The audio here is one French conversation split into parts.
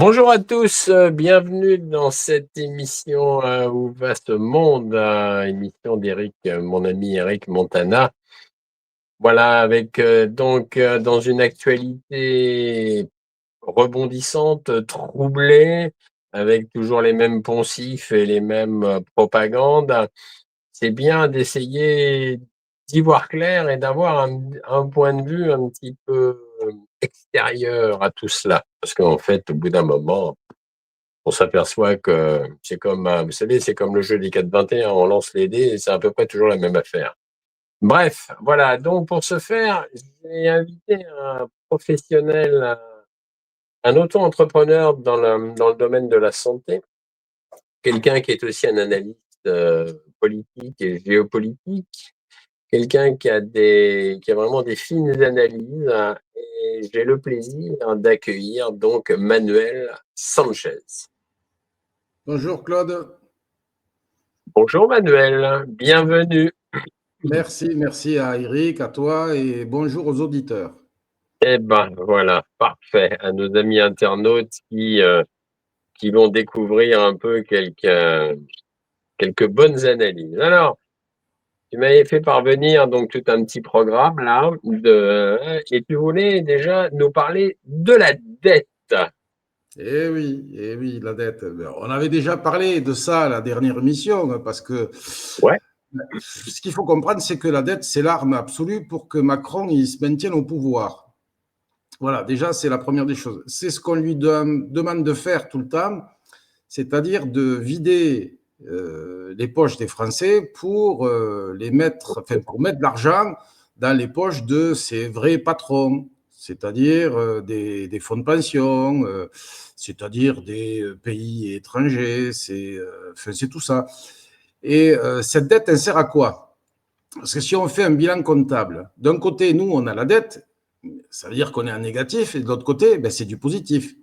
Bonjour à tous, bienvenue dans cette émission, Où va ce monde? Émission d'Éric, mon ami Eric Montana. Voilà, avec, dans une actualité rebondissante, troublée, avec toujours les mêmes poncifs et les mêmes, propagandes. C'est bien d'essayer d'y voir clair et d'avoir un point de vue un petit peu, extérieur à tout cela. Parce qu'en fait, au bout d'un moment on s'aperçoit que c'est comme, vous savez, c'est comme le jeu des 4-21, on lance les dés et c'est à peu près toujours la même affaire. Bref, voilà, donc pour ce faire, j'ai invité un professionnel, un auto-entrepreneur dans le domaine de la santé, quelqu'un qui est aussi un analyste, politique et géopolitique, quelqu'un qui a vraiment des fines analyses, et j'ai le plaisir d'accueillir donc Manuel Sanchez. Bonjour Claude, Bonjour Manuel, bienvenue. merci à Eric, à toi et bonjour aux auditeurs. Eh ben voilà, parfait. À nos amis internautes qui vont découvrir un peu quelques bonnes analyses. Alors, tu m'avais fait parvenir donc tout un petit programme là, et tu voulais déjà nous parler de la dette. Eh oui, la dette. On avait déjà parlé de ça à la dernière émission, parce que Ouais. ce qu'il faut comprendre, c'est que la dette, c'est l'arme absolue pour que Macron il se maintienne au pouvoir. Voilà, déjà, c'est la première des choses. C'est ce qu'on lui demande de faire tout le temps, c'est-à-dire de vider les poches des Français pour les mettre, enfin, pour mettre de l'argent dans les poches de ces vrais patrons, c'est-à-dire des fonds de pension, c'est-à-dire des pays étrangers, enfin, c'est tout ça. Et cette dette, elle sert à quoi? Parce que si on fait un bilan comptable, d'un côté, nous, on a la dette, ça veut dire qu'on est en négatif, et de l'autre côté, ben, c'est du positif.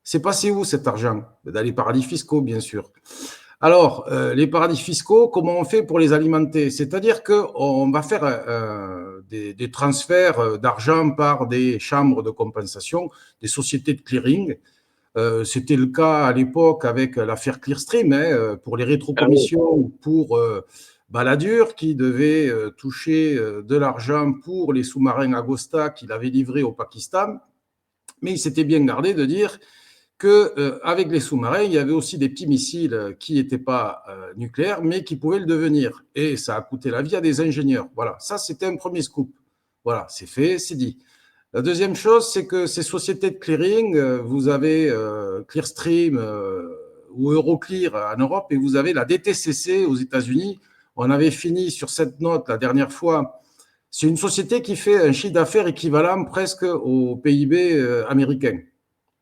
C'est passé où cet argent? Dans les paradis fiscaux, bien sûr. Alors, les paradis fiscaux, comment on fait pour les alimenter? C'est-à-dire qu'on va faire des transferts d'argent par des chambres de compensation, des sociétés de clearing. C'était le cas à l'époque avec l'affaire Clearstream, hein, pour les Ah oui. rétrocommissions, pour Balladur, qui devait toucher de l'argent pour les sous-marins Agosta qu'il avait livrés au Pakistan. Mais il s'était bien gardé de dire qu'avec les sous-marins, il y avait aussi des petits missiles qui n'étaient pas nucléaires, mais qui pouvaient le devenir. Et ça a coûté la vie à des ingénieurs. Voilà, ça c'était un premier scoop. Voilà, c'est fait, c'est dit. La deuxième chose, c'est que ces sociétés de clearing, vous avez Clearstream ou Euroclear en Europe et vous avez la DTCC aux États-Unis. On avait fini sur cette note la dernière fois. C'est une société qui fait un chiffre d'affaires équivalent presque au PIB américain.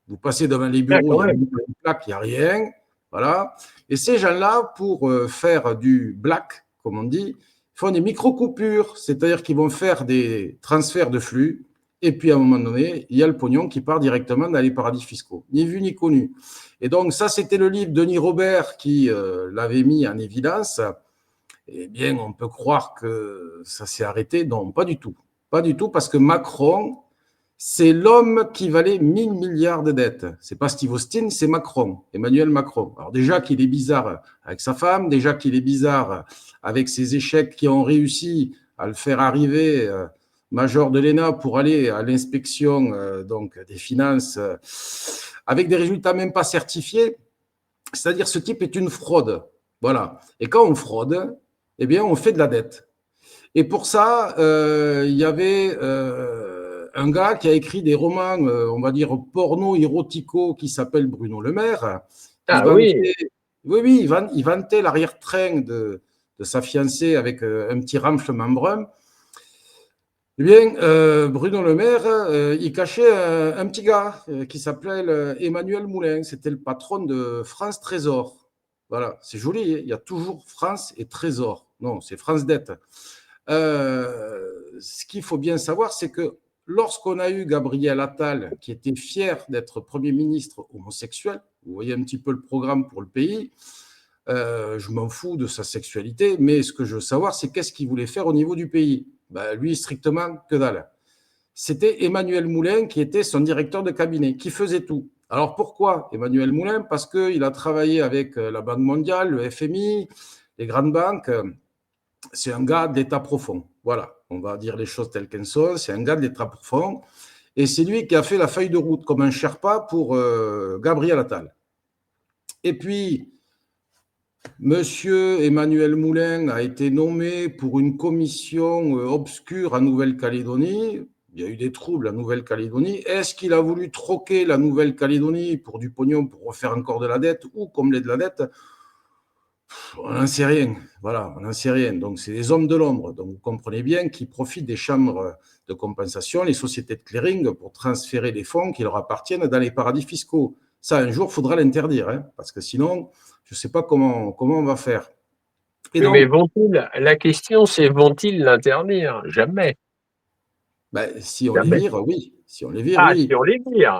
Vous passez devant les Ah, bureaux, il quand y a même. une plaque, il n'y a rien. Voilà. Et ces gens-là, pour faire du black, comme on dit, font des micro-coupures, c'est-à-dire qu'ils vont faire des transferts de flux. Et puis, à un moment donné, il y a le pognon qui part directement dans les paradis fiscaux. Ni vu ni connu. Et donc, ça, c'était le livre de Denis Robert qui l'avait mis en évidence. Eh bien, on peut croire que ça s'est arrêté. Non, pas du tout. Pas du tout, parce que Macron, c'est l'homme qui valait 1000 milliards de dettes. C'est pas Steve Austin, c'est Macron, Emmanuel Macron. Alors déjà qu'il est bizarre avec sa femme, déjà qu'il est bizarre avec ses échecs qui ont réussi à le faire arriver major de l'ENA pour aller à l'inspection donc des finances avec des résultats même pas certifiés. C'est-à-dire ce type est une fraude. Voilà. Et quand on fraude, eh bien on fait de la dette. Et pour ça, il y avait un gars qui a écrit des romans, on va dire porno-érotico, qui s'appelle Bruno Le Maire, qui Ah oui. vantait, oui, oui, il vantait l'arrière-train de sa fiancée avec un petit renflement brun. Eh bien, Bruno Le Maire, il cachait un petit gars qui s'appelait Emmanuel Moulin. C'était le patron de France Trésor. Voilà, c'est joli, hein. Il y a toujours France et Trésor. Non, c'est France Dette. Ce qu'il faut bien savoir, c'est que lorsqu'on a eu Gabriel Attal, qui était fier d'être Premier ministre homosexuel, vous voyez un petit peu le programme pour le pays, je m'en fous de sa sexualité, mais ce que je veux savoir, c'est qu'est-ce qu'il voulait faire au niveau du pays. Ben, lui, strictement que dalle. C'était Emmanuel Moulin qui était son directeur de cabinet, qui faisait tout. Alors pourquoi Emmanuel Moulin? Parce qu'il a travaillé avec la Banque mondiale, le FMI, les grandes banques. C'est un gars d'État profond. Voilà, on va dire les choses telles qu'elles sont. C'est un gars de l'État profond. Et c'est lui qui a fait la feuille de route comme un Sherpa pour Gabriel Attal. Et puis, Monsieur Emmanuel Moulin a été nommé pour une commission obscure en Nouvelle-Calédonie. Il y a eu des troubles en Nouvelle-Calédonie. Est-ce qu'il a voulu troquer la Nouvelle-Calédonie pour du pognon pour refaire encore de la dette ou combler de la dette? On n'en sait rien. Voilà, on n'en sait rien. Donc, c'est des hommes de l'ombre. Donc, vous comprenez bien qu'ils profitent des chambres de compensation, les sociétés de clearing, pour transférer les fonds qui leur appartiennent dans les paradis fiscaux. Ça, un jour, il faudra l'interdire, hein, parce que sinon, je ne sais pas comment on va faire. Et Oui, mais donc, vont-ils, la question c'est vont-ils l'interdire? Jamais, ben, si on les jamais. vire, oui. Si on les vire, Ah, oui.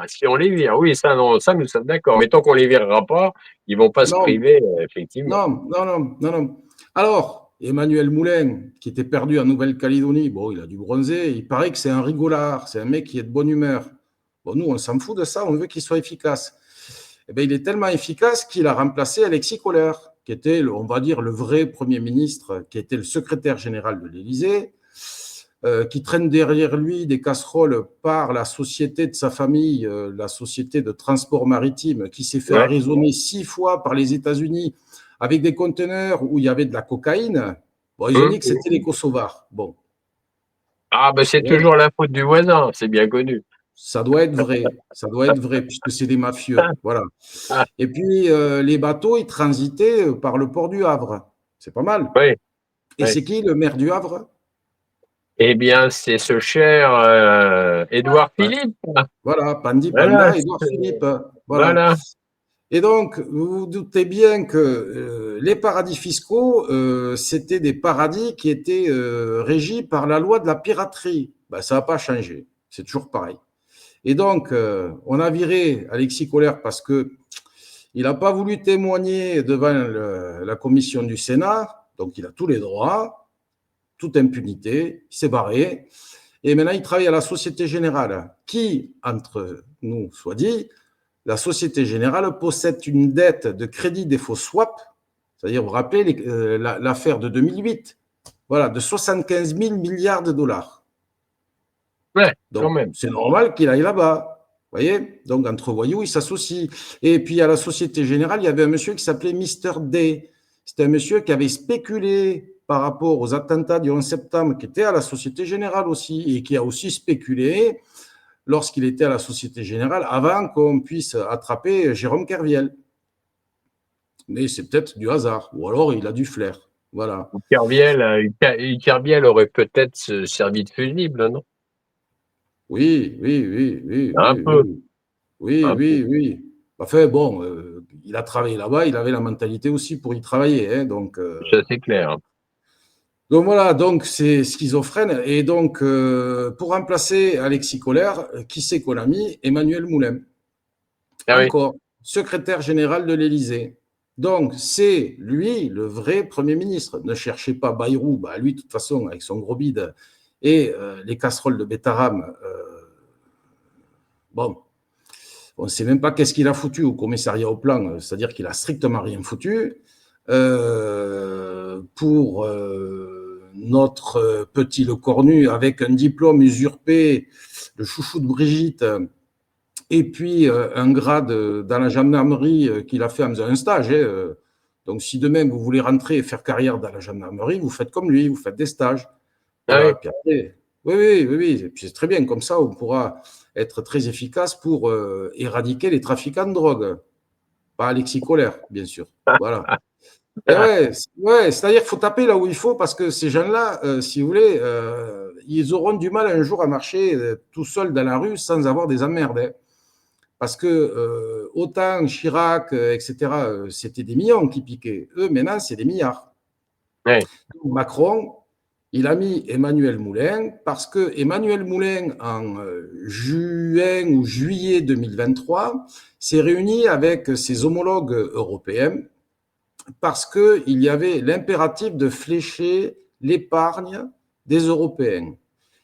si on les vire, oui, ça, non, ça, nous sommes d'accord. Mais tant qu'on les virera pas, ils vont pas se Non, priver, effectivement. non, non, non, non, non. Alors, Emmanuel Moulin, qui était perdu en Nouvelle-Calédonie, bon, il a dû bronzer. Il paraît que c'est un rigolard, c'est un mec qui est de bonne humeur. Bon, nous, on s'en fout de ça, on veut qu'il soit efficace. Eh bien, il est tellement efficace qu'il a remplacé Alexis Kohler, qui était, on va dire, le vrai Premier ministre, qui était le secrétaire général de l'Élysée, qui traîne derrière lui des casseroles par la société de sa famille, la société de transport maritime, qui s'est fait Ouais. arraisonner 6 fois par les États-Unis avec des conteneurs où il y avait de la cocaïne. Bon, ils ont dit que Hum. c'était les Kosovars. Bon, Ah, ben c'est ouais, toujours la faute du voisin, c'est bien connu. ça doit être vrai, puisque c'est des mafieux. Ah, Voilà. ah, Et puis, les bateaux, ils transitaient par le port du Havre. C'est pas mal. oui, Et oui. c'est qui le maire du Havre? Eh bien, c'est ce cher Édouard Ouais, Philippe. voilà, Pandi Voilà, Panda, Édouard Philippe. Voilà. voilà. Et donc, vous vous doutez bien que les paradis fiscaux, c'était des paradis qui étaient régis par la loi de la piraterie. Ben, ça n'a pas changé. C'est toujours pareil. Et donc, on a viré Alexis Kohler parce que il n'a pas voulu témoigner devant la commission du Sénat. Donc, il a tous les droits, toute impunité. Il s'est barré. Et maintenant, il travaille à la Société Générale, qui, entre nous soit dit, la Société Générale possède une dette de crédit défaut swap, c'est-à-dire, vous vous rappelez l'affaire de 2008, voilà, de 75 000 milliards de dollars. Ouais, quand Donc, même. c'est normal qu'il aille là-bas. Vous voyez? Donc, entre voyous, ils s'associent. Et puis, à la Société Générale, il y avait un monsieur qui s'appelait Mister Day. C'était un monsieur qui avait spéculé par rapport aux attentats du 11 septembre, qui était à la Société Générale aussi, et qui a aussi spéculé lorsqu'il était à la Société Générale, avant qu'on puisse attraper Jérôme Kerviel. Mais c'est peut-être du hasard, ou alors il a du flair. Voilà. Kerviel aurait peut-être servi de fusible, non? Oui, oui, oui, oui, Un oui, peu, oui, oui, un peu. oui, oui. Enfin, bon, il a travaillé là-bas, il avait la mentalité aussi pour y travailler. Hein, Ça, c'est clair. donc voilà, donc c'est schizophrène. Et donc, pour remplacer Alexis Kohler, qui c'est qu'on a mis? Emmanuel Moulin. Ah oui. Encore, secrétaire général de l'Élysée. Donc, c'est lui le vrai Premier ministre. Ne cherchez pas Bayrou, bah, lui, de toute façon, avec son gros bide et les casseroles de Bétarame, bon, on ne sait même pas qu'est-ce qu'il a foutu au commissariat au plan, c'est-à-dire qu'il a strictement rien foutu. Pour notre petit Le Cornu, avec un diplôme usurpé, le chouchou de Brigitte, et puis un grade dans la gendarmerie qu'il a fait en faisant un stage. Hein. Donc, si demain vous voulez rentrer et faire carrière dans la gendarmerie, vous faites comme lui, vous faites des stages. Ah Voilà. oui. Puis après, oui, oui, oui, oui. Et puis c'est très bien. Comme ça, on pourra être très efficace pour éradiquer les trafiquants de drogue. Pas Alexis Kohler, bien sûr. Voilà. Et Ah, ouais, ouais, c'est-à-dire qu'il faut taper là où il faut parce que ces jeunes-là, si vous voulez, ils auront du mal un jour à marcher tout seuls dans la rue sans avoir des emmerdes. Hein. Parce que autant Chirac, etc., c'était des millions qui piquaient. Eux, maintenant, c'est des milliards. ouais. Donc, Macron, il a mis Emmanuel Moulin parce que Emmanuel Moulin, en juin ou juillet 2023, s'est réuni avec ses homologues européens parce qu'il y avait l'impératif de flécher l'épargne des Européens.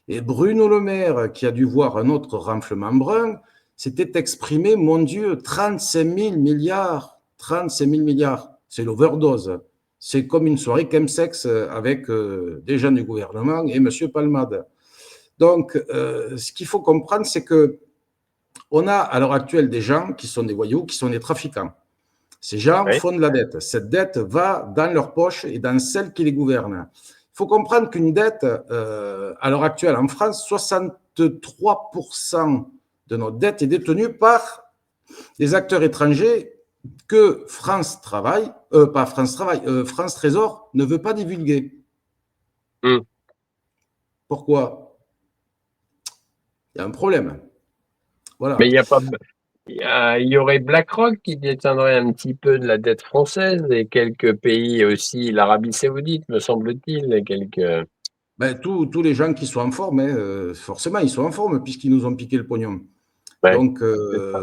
Et Bruno Le Maire, qui a dû voir un autre renflement brun, s'était exprimé, mon Dieu, 35 000 milliards. 35 000 milliards. C'est l'overdose. C'est comme une soirée chemsex avec des gens du gouvernement et M. Palmade. Donc, ce qu'il faut comprendre, c'est que on a à l'heure actuelle des gens qui sont des voyous, qui sont des trafiquants. Ces gens Oui. font de la dette. Cette dette va dans leur poche et dans celle qui les gouverne. Il faut comprendre qu'une dette, à l'heure actuelle en France, 63% de notre dette est détenue par des acteurs étrangers que France Travail, pas France Travail, France Trésor ne veut pas divulguer. Mm. Pourquoi? Il y a un problème. Mais Voilà. il y a pas, il y aurait BlackRock qui détiendrait un petit peu de la dette française et quelques pays aussi, l'Arabie Saoudite, me semble-t-il, et quelques. Ben, tous les gens qui sont en forme, hein, forcément, ils sont en forme puisqu'ils nous ont piqué le pognon. Ouais, Donc, c'est ça.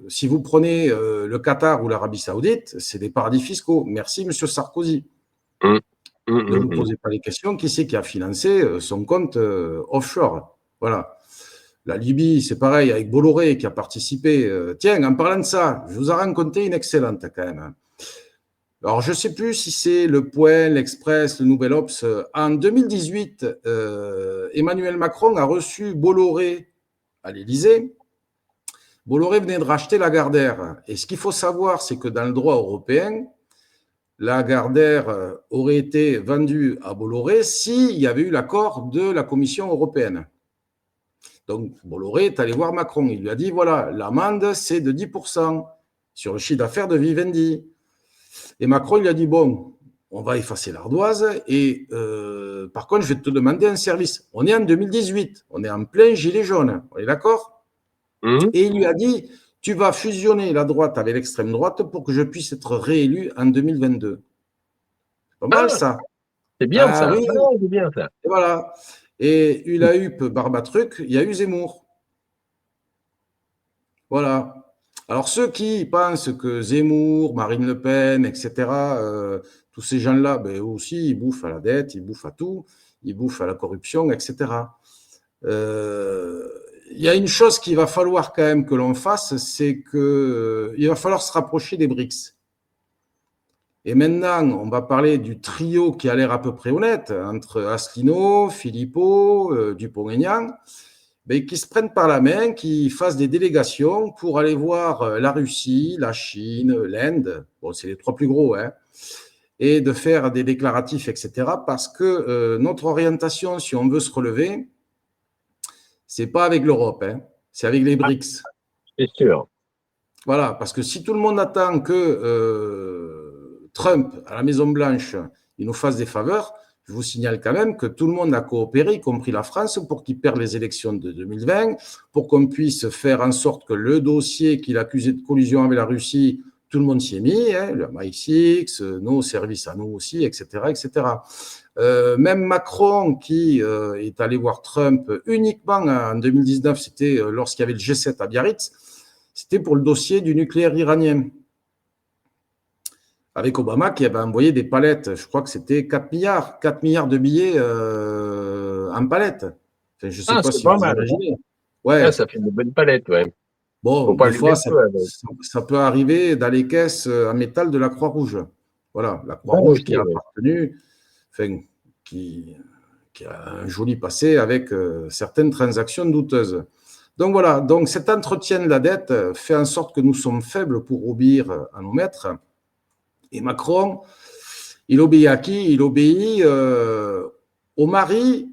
si vous prenez le Qatar ou l'Arabie Saoudite, c'est des paradis fiscaux. Merci, Monsieur Sarkozy. Mm. Mm, Ne vous mm, mm. posez pas les questions. Qui c'est qui a financé son compte offshore? Voilà. La Libye, c'est pareil, avec Bolloré qui a participé. Tiens, en parlant de ça, je vous ai raconté une excellente quand même. Alors, je ne sais plus si c'est Le Point, l'Express, le Nouvel Obs. En 2018, Emmanuel Macron a reçu Bolloré à l'Élysée. Bolloré venait de racheter Lagardère. Et ce qu'il faut savoir, c'est que dans le droit européen, Lagardère aurait été vendue à Bolloré s'il y avait eu l'accord de la Commission européenne. Donc, Bolloré est allé voir Macron. Il lui a dit, voilà, l'amende, c'est de 10% sur le chiffre d'affaires de Vivendi. Et Macron, il lui a dit, bon, on va effacer l'ardoise et par contre, je vais te demander un service. On est en 2018, on est en plein gilet jaune, on est d'accord? Mm. Et il lui a dit, tu vas fusionner la droite avec l'extrême droite pour que je puisse être réélu en 2022. Pas mal Ah, ça. c'est bien Ah ça. oui, Ah, c'est bien ça. et voilà. Et Hulahup, Barbatruc, il y a eu Zemmour. Voilà. Alors ceux qui pensent que Zemmour, Marine Le Pen, etc., tous ces gens-là, ben, eux aussi, ils bouffent à la dette, ils bouffent à tout, ils bouffent à la corruption, etc. Il y a une chose qu'il va falloir quand même que l'on fasse, c'est qu'il va falloir se rapprocher des BRICS. Et maintenant, on va parler du trio qui a l'air à peu près honnête, entre Asselineau, Philippot, Dupont-Aignan, mais qui se prennent par la main, qui fassent des délégations pour aller voir la Russie, la Chine, l'Inde, bon, c'est les trois plus gros, hein, et de faire des déclaratifs, etc. Parce que notre orientation, si on veut se relever, c'est pas avec l'Europe, hein, c'est avec les Ah, BRICS. c'est sûr. Voilà, parce que si tout le monde attend que Trump, à la Maison-Blanche, il nous fasse des faveurs, je vous signale quand même que tout le monde a coopéré, y compris la France, pour qu'il perde les élections de 2020, pour qu'on puisse faire en sorte que le dossier qu'il accusait de collusion avec la Russie, tout le monde s'y est mis, hein, le MI6, nos services à nous aussi, etc. etc. Même Macron, qui est allé voir Trump uniquement en 2019, c'était lorsqu'il y avait le G7 à Biarritz, c'était pour le dossier du nucléaire iranien. Avec Obama qui avait envoyé des palettes, je crois que c'était 4 milliards de billets en palettes. Enfin, je ne sais Ah, pas c'est si pas vous mal. imaginez. Ah, Ouais, ça fait de bonnes palettes, ouais. bon, Faut pas des allumer fois, le feu avec. ça peut arriver dans les caisses en métal de la Croix-Rouge. Voilà, la Ah, Croix-Rouge ok, qui a ouais. appartenu, enfin, qui, qui a un joli passé avec certaines transactions douteuses. Donc voilà, donc cet entretien de la dette fait en sorte que nous sommes faibles pour obéir à nos maîtres. Et Macron, il obéit à qui? Il obéit au mari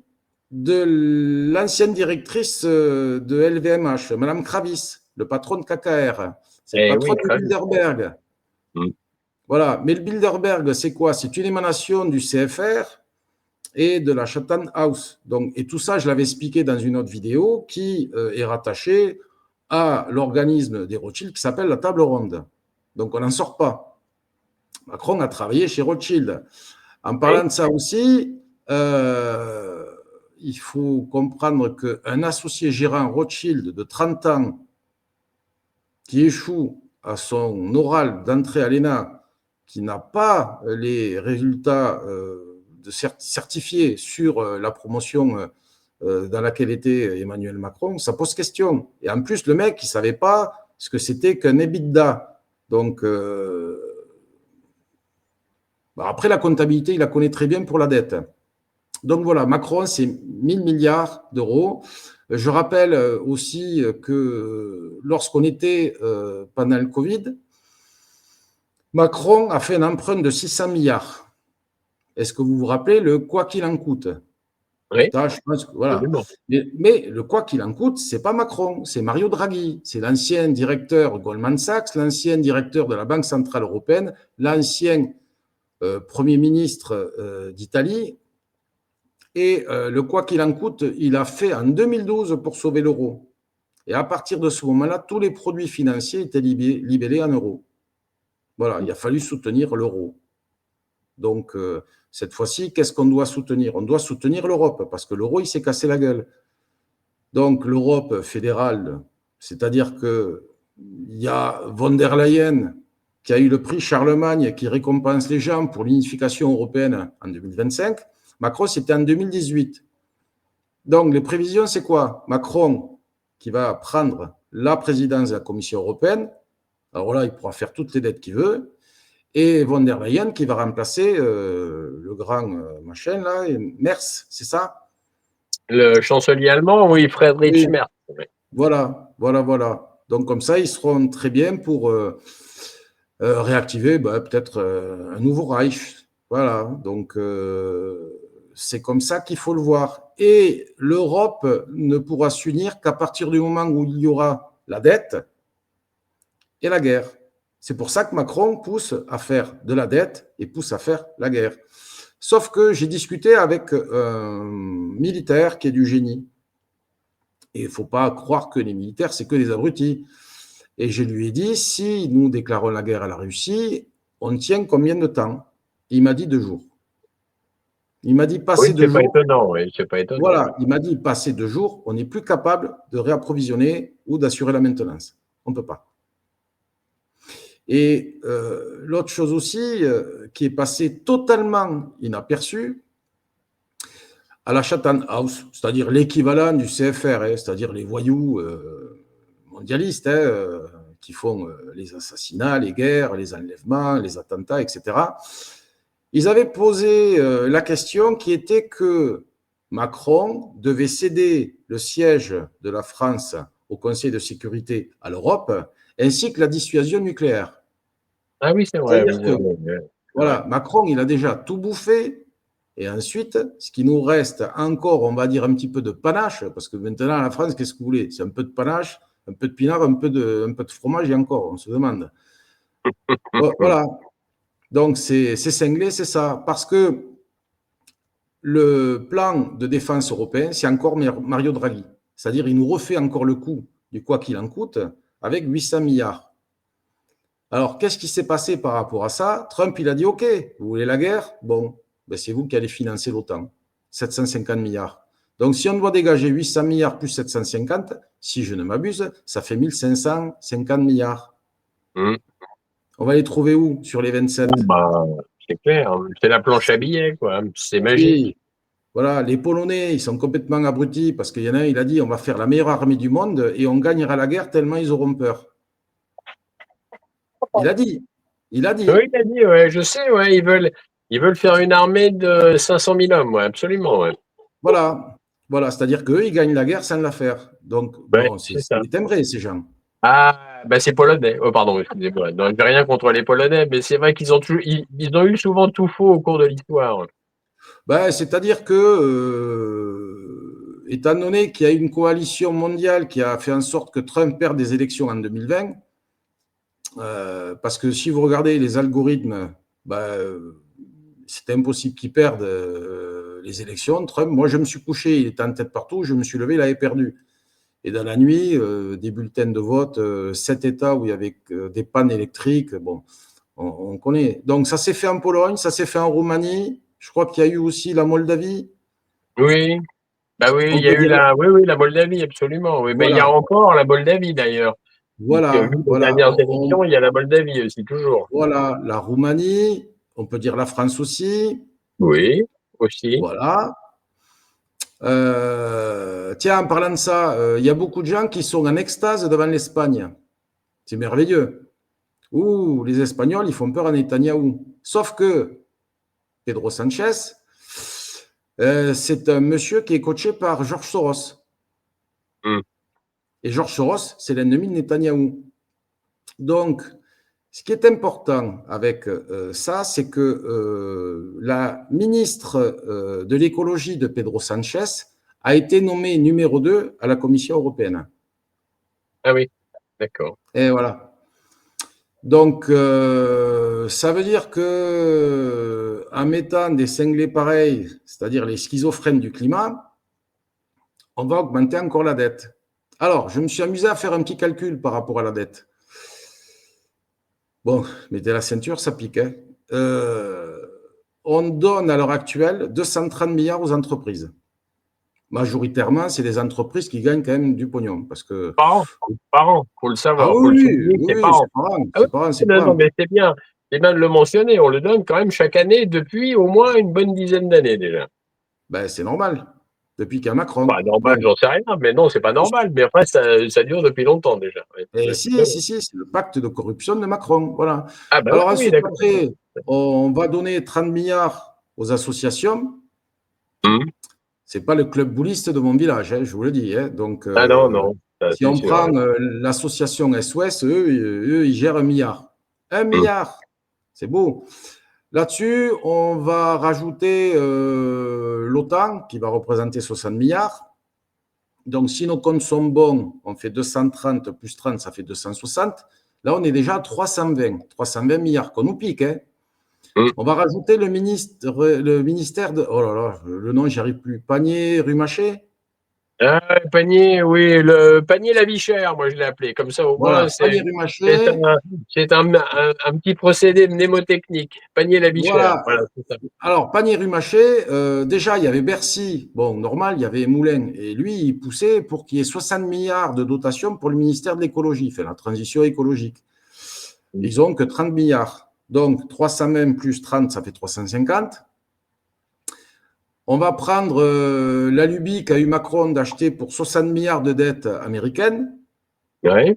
de l'ancienne directrice de LVMH, Madame Kravis, le patron de KKR. C'est le Eh patron oui, de très bien. Bilderberg. Mm. Voilà. Mais le Bilderberg, c'est quoi? C'est une émanation du CFR et de la Chatham House. Donc, et tout ça, je l'avais expliqué dans une autre vidéo qui est rattachée à l'organisme des Rothschild qui s'appelle la Table Ronde. Donc, on n'en sort pas. Macron a travaillé chez Rothschild. En Oui. parlant de ça aussi, il faut comprendre qu'un associé gérant Rothschild de 30 ans qui échoue à son oral d'entrée à l'ENA, qui n'a pas les résultats certifiés sur la promotion dans laquelle était Emmanuel Macron, ça pose question. Et en plus, le mec, il ne savait pas ce que c'était qu'un EBITDA. Donc, après, la comptabilité, il la connaît très bien pour la dette. Donc voilà, Macron, c'est 1000 milliards d'euros. Je rappelle aussi que lorsqu'on était pendant le Covid, Macron a fait un emprunt de 600 milliards. Est-ce que vous vous rappelez le quoi qu'il en coûte? Oui, Ça, je pense que, voilà. absolument. Mais le quoi qu'il en coûte, c'est pas Macron, c'est Mario Draghi. C'est l'ancien directeur Goldman Sachs, l'ancien directeur de la Banque Centrale Européenne, l'ancien Premier ministre d'Italie. Et le quoi qu'il en coûte, il a fait en 2012 pour sauver l'euro. Et à partir de ce moment-là, tous les produits financiers étaient libellés en euros. Voilà, il a fallu soutenir l'euro. Donc, cette fois-ci, qu'est-ce qu'on doit soutenir? On doit soutenir l'Europe, parce que l'euro, il s'est cassé la gueule. Donc, l'Europe fédérale, c'est-à-dire qu'il y a von der Leyen qui a eu le prix Charlemagne qui récompense les gens pour l'unification européenne en 2025. Macron, c'était en 2018. Donc, les prévisions, c'est quoi? Macron qui va prendre la présidence de la Commission européenne. Alors là, il pourra faire toutes les dettes qu'il veut. Et von der Leyen qui va remplacer le grand machin, là, Merz, c'est ça? Le chancelier allemand, oui, Friedrich Oui. Merz. Oui. Voilà, voilà, voilà. Donc, comme ça, ils seront très bien pour réactiver peut-être un nouveau Reich. Voilà, donc c'est comme ça qu'il faut le voir. Et l'Europe ne pourra s'unir qu'à partir du moment où il y aura la dette et la guerre. C'est pour ça que Macron pousse à faire de la dette et pousse à faire la guerre. Sauf que j'ai discuté avec un militaire qui est du génie. Et il ne faut pas croire que les militaires, c'est que des abrutis. Et je lui ai dit, si nous déclarons la guerre à la Russie, on tient combien de temps? Il m'a dit 2 jours. Il m'a dit, Oui, passer deux c'est pas jours. étonnant, oui, c'est pas étonnant. Voilà, il m'a dit, passer 2 jours, on n'est plus capable de réapprovisionner ou d'assurer la maintenance. On ne peut pas. Et l'autre chose aussi, qui est passée totalement inaperçue, à la Chatham House, c'est-à-dire l'équivalent du CFR, c'est-à-dire les voyous mondialistes qui font les assassinats, les guerres, les enlèvements, les attentats, etc. Ils avaient posé la question qui était que Macron devait céder le siège de la France au Conseil de sécurité à l'Europe, ainsi que la dissuasion nucléaire. Ah oui, c'est vrai, C'est-à-dire oui, que, c'est vrai. voilà, Macron, il a déjà tout bouffé. Et ensuite, ce qui nous reste encore, on va dire un petit peu de panache, parce que maintenant, la France, qu'est-ce que vous voulez? C'est un peu de panache, un peu de pinard, un peu de fromage et encore, on se demande. Voilà. Donc, c'est cinglé, c'est ça. Parce que le plan de défense européen, c'est encore Mario Draghi. C'est-à-dire, il nous refait encore le coup du quoi qu'il en coûte avec 800 milliards. Alors, qu'est-ce qui s'est passé par rapport à ça? Trump, il a dit, OK, vous voulez la guerre? Bon, ben c'est vous qui allez financer l'OTAN. 750 milliards. Donc, si on doit dégager 800 milliards plus 750, si je ne m'abuse, ça fait 1550 milliards. Mmh. On va les trouver où sur les 27? Bah, c'est clair, c'est la planche à billets, quoi. C'est magique. Oui, voilà, les Polonais, ils sont complètement abrutis parce qu'il y en a un, il a dit, on va faire la meilleure armée du monde et on gagnera la guerre tellement ils auront peur. Il a dit. Il a dit. Oui, il a dit, ouais, je sais, ouais, ils veulent faire une armée de 500 000 hommes, ouais, absolument, ouais. Voilà. Voilà, c'est-à-dire qu'eux, ils gagnent la guerre sans la faire. Donc, Ouais, bon, c'est c'est ça. des timbrés, ces gens. Ah, bah c'est polonais. Oh, pardon, excusez-moi. Non, j'ai rien contre les Polonais, mais c'est vrai qu'ils ont toujours, ils ont eu souvent tout faux au cours de l'histoire. Ben, c'est-à-dire que, étant donné qu'il y a une coalition mondiale qui a fait en sorte que Trump perde des élections en 2020, parce que si vous regardez les algorithmes, c'est impossible qu'il perde les élections. Trump, moi, je me suis couché, il était en tête partout, je me suis levé, il avait perdu. Et dans la nuit, des bulletins de vote, 7 États où il y avait des pannes électriques, bon, on connaît. Donc, ça s'est fait en Pologne, ça s'est fait en Roumanie. Je crois qu'il y a eu aussi la Moldavie. Oui, bah oui, il On y a peut eu dire, la Moldavie, absolument. Oui, mais il y a voilà, encore la Moldavie d'ailleurs. Vu voilà, les voilà, dernières élections, il y a la Moldavie aussi, toujours. voilà, la Roumanie, on peut dire la France aussi, Oui, aussi. voilà. Tiens, en parlant de ça, il y a beaucoup de gens qui sont en extase devant l'Espagne. C'est merveilleux. Ouh, les Espagnols, ils font peur à Netanyahou. Sauf que Pedro Sanchez, c'est un monsieur qui est coaché par George Soros. Hmm. Et George Soros, c'est l'ennemi de Netanyahou. Donc, ce qui est important avec ça, c'est que la ministre de l'écologie de Pedro Sanchez a été nommée numéro 2 à la Commission européenne. Ah oui, d'accord. Et voilà. Donc, ça veut dire que en mettant des cinglés pareils, c'est-à-dire les schizophrènes du climat, on va augmenter encore la dette. Alors, je me suis amusé à faire un petit calcul par rapport à la dette. Bon, mettez la ceinture, ça pique. Hein. On donne à l'heure actuelle 230 milliards aux entreprises. Majoritairement, c'est des entreprises qui gagnent quand même du pognon. Parce que... Par an, faut le Ah savoir, faut le oui, oui, souligner, c'est oui, par an. c'est pas grave, Ah oui, c'est pas grave, c'est non, pas non, grave. mais c'est bien de le mentionner, on le donne quand même chaque année depuis au moins une bonne dizaine d'années déjà. Ben, c'est normal, depuis qu'il y a Bah, Macron. normal, Bon, j'en sais rien, mais non, c'est pas normal, mais après, ça dure depuis longtemps déjà. Ouais, et ouais, si, si, si, c'est le pacte de corruption de Macron. Voilà. ah bah oui, Alors oui, ensuite, d'accord. après, on va donner 30 milliards aux associations. Mhm. C'est pas le club bouliste de mon village, hein, je vous le dis. Hein. Donc, Ah non, non, ça, si c'est on sûr. prend l'association SOS, eux, ils gèrent 1 milliard. Un Mhm. milliard, c'est beau. Là-dessus, on va rajouter l'OTAN, qui va représenter 60 milliards. Donc, si nos comptes sont bons, on fait 230 plus 30, ça fait 260. Là, on est déjà à 320 milliards qu'on nous pique. Hein. Mhm. On va rajouter le ministère de. Oh là là, le nom, j'y arrive plus. Panier, Rumaché. Ah, le panier, oui, le panier la vie chère, moi je l'ai appelé. Comme ça, au moins, Voilà, panier, c'est Rumaché. un, un petit procédé mnémotechnique. Panier la vie chère, Voilà. voilà, c'est ça. Alors, panier, Rumaché, déjà, il y avait Bercy. Bon, normal, il y avait Moulin. Et lui, il poussait pour qu'il y ait 60 milliards de dotation pour le ministère de l'écologie, fait la transition écologique. Mhm. Ils ont que 30 milliards. Donc, 320 plus 30, ça fait 350. On va prendre la lubie qu'a eu Macron d'acheter pour 60 milliards de dettes américaines. Ouais,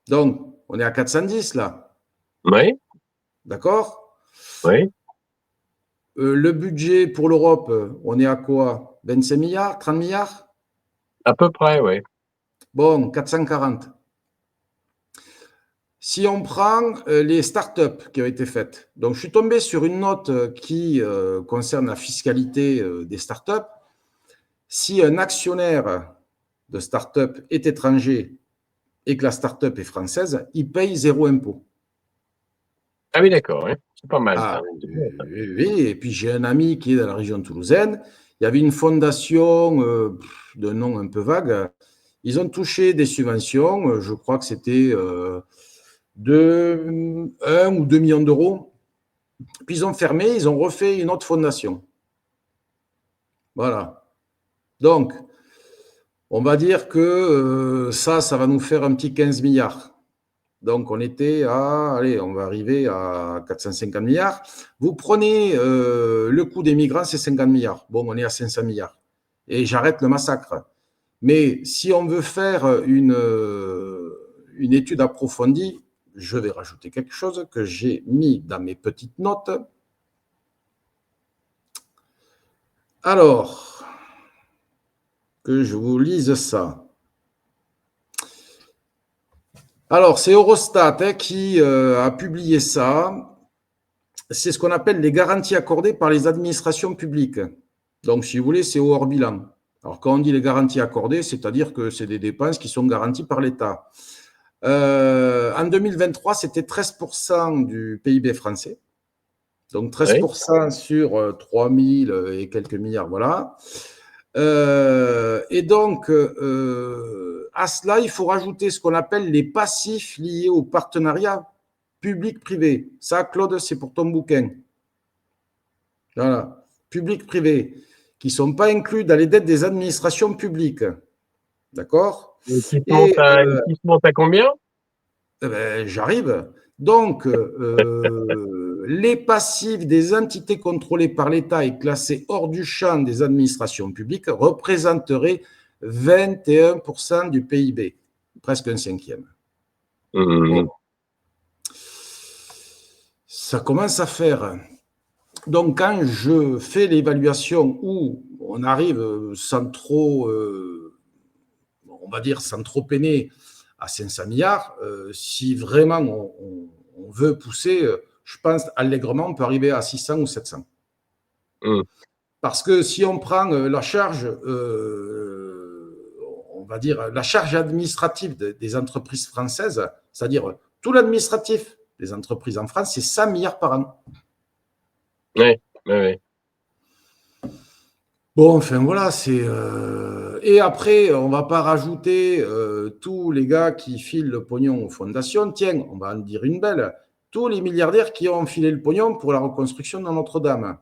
Donc, on est à 410 là. ouais, D'accord. ouais, Le budget pour l'Europe, on est à quoi? 25 milliards? 30 milliards? à peu près, ouais. Bon, 440. Si on prend les startups qui ont été faites, donc je suis tombé sur une note qui concerne la fiscalité des startups. Si un actionnaire de startup est étranger et que la startup est française, il paye zéro impôt. Ah oui, d'accord, ouais. C'est pas mal Ah, ça. C'est bien, ça. oui, et puis j'ai un ami qui est dans la région toulousaine. Il y avait une fondation de nom un peu vague. Ils ont touché des subventions, je crois que c'était de 1 ou 2 millions d'euros. Puis ils ont fermé, ils ont refait une autre fondation. Voilà. Donc, on va dire que ça va nous faire un petit 15 milliards. Donc, on était à, allez, on va arriver à 450 milliards. Vous prenez le coût des migrants, c'est 50 milliards. Bon, on est à 500 milliards. Et j'arrête le massacre. Mais si on veut faire une étude approfondie, je vais rajouter quelque chose que j'ai mis dans mes petites notes. Alors, que je vous lise ça. Alors, c'est Eurostat qui a publié ça. C'est ce qu'on appelle les garanties accordées par les administrations publiques. Donc, si vous voulez, c'est au hors bilan. Alors, quand on dit les garanties accordées, c'est-à-dire que c'est des dépenses qui sont garanties par l'État. En 2023, c'était 13% du PIB français. Donc, Ouais. 13% sur 3 000 et quelques milliards, voilà. Et donc, à cela, il faut rajouter ce qu'on appelle les passifs liés au partenariat public-privé. Ça, Claude, c'est pour ton bouquin. Voilà. Public-privé, qui ne sont pas inclus dans les dettes des administrations publiques. D'accord. Et Et qui se monte à combien? ben, j'arrive. Donc, les passifs des entités contrôlées par l'État et classés hors du champ des administrations publiques représenteraient 21% du PIB, presque un cinquième. Bon, ça commence à faire. Donc, quand je fais l'évaluation où on arrive sans trop, on va dire, sans trop peiner à 500 milliards, si vraiment on veut pousser, je pense allègrement, on peut arriver à 600 ou 700. Parce que si on prend la charge, on va dire, la charge administrative des entreprises françaises, c'est-à-dire tout l'administratif des entreprises en France, c'est 100 milliards par an. Oui, oui. Bon, enfin voilà, c'est. Et après, on ne va pas rajouter tous les gars qui filent le pognon aux fondations. Tiens, on va en dire une belle. Tous les milliardaires qui ont filé le pognon pour la reconstruction de Notre-Dame.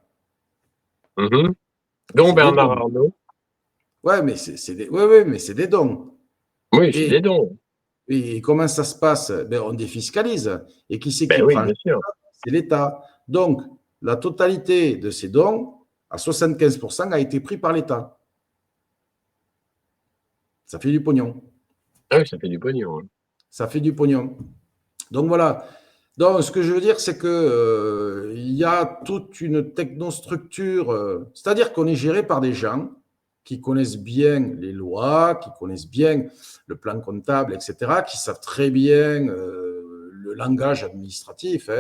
Dont Bernard Arnault. Ouais, mais c'est des dons. Oui, c'est des dons. Et comment ça se passe? Ben, on défiscalise. Et qui c'est qui Ben oui, prend? bien sûr. C'est l'État. Donc, la totalité de ces dons, à 75%, a été pris par l'État. Ça fait du pognon. Ah oui, ça fait du pognon. Ça fait du pognon. Donc voilà. Donc, ce que je veux dire, c'est que il y a toute une technostructure, c'est-à-dire qu'on est géré par des gens qui connaissent bien les lois, qui connaissent bien le plan comptable, etc., qui savent très bien le langage administratif,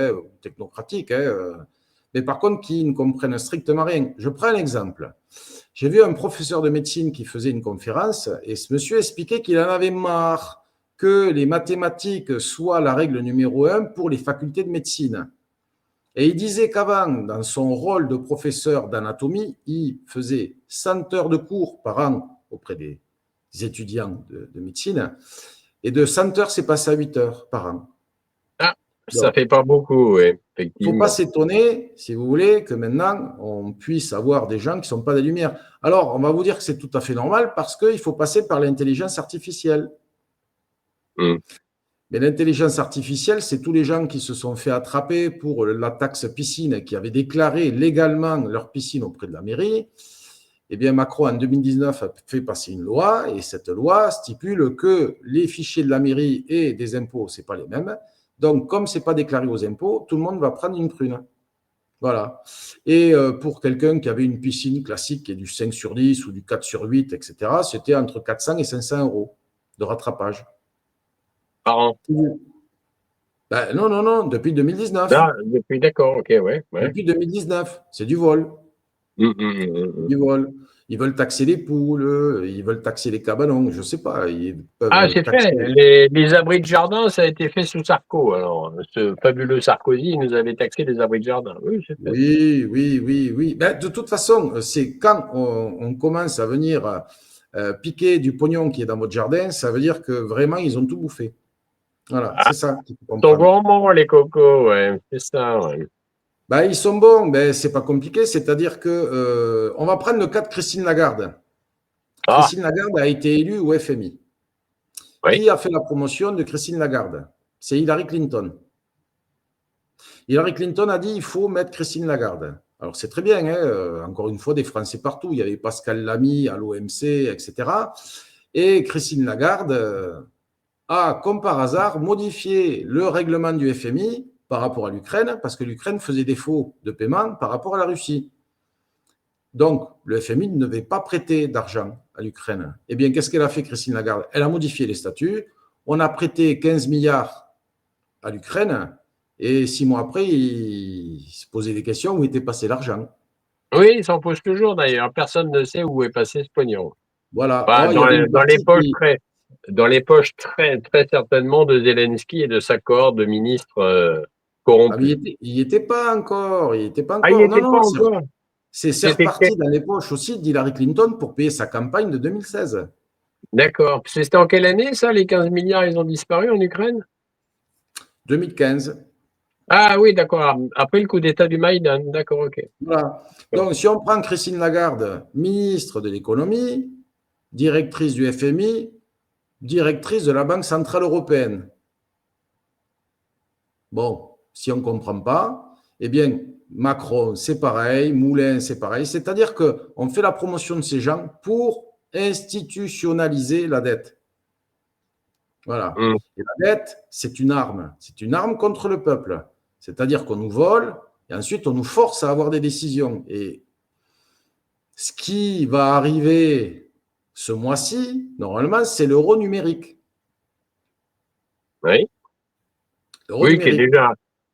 technocratique, mais par contre qui ne comprennent strictement rien. Je prends un exemple. J'ai vu un professeur de médecine qui faisait une conférence et ce monsieur expliquait qu'il en avait marre que les mathématiques soient la règle numéro 1 pour les facultés de médecine. Et il disait qu'avant, dans son rôle de professeur d'anatomie, il faisait 100 heures de cours par an auprès des étudiants de médecine. Et de 100 heures, c'est passé à 8 heures par an. Ah, ça ne fait pas beaucoup, oui, Il ne effectivement. faut pas s'étonner, si vous voulez, que maintenant, on puisse avoir des gens qui ne sont pas des lumières. Alors, on va vous dire que c'est tout à fait normal parce qu'il faut passer par l'intelligence artificielle. Mais l'intelligence artificielle, c'est tous les gens qui se sont fait attraper pour la taxe piscine, qui avaient déclaré légalement leur piscine auprès de la mairie. Eh bien, Macron, en 2019, a fait passer une loi, et cette loi stipule que les fichiers de la mairie et des impôts, ce n'est pas les mêmes. Donc, comme ce n'est pas déclaré aux impôts, tout le monde va prendre une prune. Voilà. Et pour quelqu'un qui avait une piscine classique qui est du 5 sur 10 ou du 4 sur 8, etc., c'était entre 400 et 500 euros de rattrapage. Par an. Ben, non, depuis 2019. Ah, depuis, d'accord, ok, ouais. Depuis 2019, c'est du vol. Du vol. Ils veulent taxer les poules, ils veulent taxer les cabanons, je ne sais pas. Ils peuvent C'est taxer... fait. Les abris de jardin, ça a été fait sous Sarko. Alors, ce fabuleux Sarkozy nous avait taxé les abris de jardin. Oui, c'est fait. Oui. Ben, de toute façon, c'est quand on commence à venir piquer du pognon qui est dans votre jardin, ça veut dire que vraiment, ils ont tout bouffé. Voilà, c'est ça qu'il faut Ils sont comprendre. gourmands, les cocos, ouais. C'est ça, ouais. Ben, ils sont bons, ben, c'est pas compliqué, c'est-à-dire que on va prendre le cas de Christine Lagarde. Christine Lagarde a été élue au FMI. Oui. Qui a fait la promotion de Christine Lagarde? C'est Hillary Clinton. Hillary Clinton a dit il faut mettre Christine Lagarde. Alors c'est très bien, encore une fois, des Français partout. Il y avait Pascal Lamy à l'OMC, etc. Et Christine Lagarde a, comme par hasard, modifié le règlement du FMI par rapport à l'Ukraine, parce que l'Ukraine faisait défaut de paiement par rapport à la Russie. Donc, le FMI ne devait pas prêter d'argent à l'Ukraine. Eh bien, qu'est-ce qu'elle a fait, Christine Lagarde? Elle a modifié les statuts. On a prêté 15 milliards à l'Ukraine. Et 6 mois après, il se posait des questions où était passé l'argent. Oui, ils s'en posent toujours d'ailleurs. Personne ne sait où est passé ce pognon. Voilà. Bah, Alors, il y avait une dans les partie poches qui... dans les poches très certainement de Zelensky et de sa cohorte de ministres Ah, mais corrompus. il n'y était pas encore. Il était pas Ah, il n'y encore. Non, était pas non, encore. c'est C'était reparti dans les poches aussi d'Hillary Clinton pour payer sa campagne de 2016. D'accord. C'était en quelle année ça, les 15 milliards, ils ont disparu en Ukraine? 2015. Ah oui, d'accord. Après le coup d'État du Maïdan. D'accord, ok. Voilà. Donc, si on prend Christine Lagarde, ministre de l'économie, directrice du FMI, directrice de la Banque centrale européenne. Bon, si on ne comprend pas, Eh bien, Macron, c'est pareil, Moulin, c'est pareil. C'est-à-dire qu'on fait la promotion de ces gens pour institutionnaliser la dette. Voilà. Mmh. Et la dette, c'est une arme. C'est une arme contre le peuple. C'est-à-dire qu'on nous vole et ensuite on nous force à avoir des décisions. Et ce qui va arriver ce mois-ci, normalement, c'est l'euro numérique. Oui. L'euro Oui, numérique.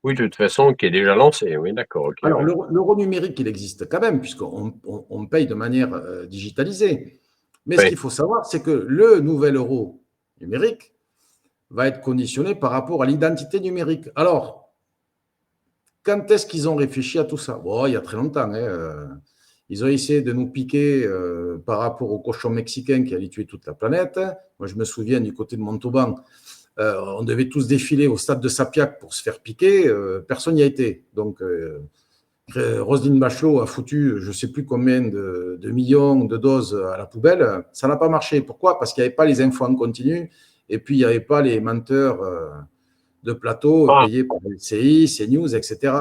oui, de toute façon, qui est déjà lancé. Oui, d'accord, ok. Alors, Oui. l'euro numérique, il existe quand même, puisqu'on paye de manière digitalisée. Mais ce Oui. qu'il faut savoir, c'est que le nouvel euro numérique va être conditionné par rapport à l'identité numérique. Alors, quand est-ce qu'ils ont réfléchi à tout ça? Bon, il y a très longtemps. Ils ont essayé de nous piquer par rapport au cochon mexicain qui allait tuer toute la planète. Moi, je me souviens du côté de Montauban, on devait tous défiler au stade de Sapiac pour se faire piquer. Personne n'y a été. Donc, Roselyne Bachelot a foutu je ne sais plus combien de millions de doses à la poubelle. Ça n'a pas marché. Pourquoi? Parce qu'il n'y avait pas les infos en continu et puis il n'y avait pas les menteurs de plateau Ah, payés par LCI, CNews, etc.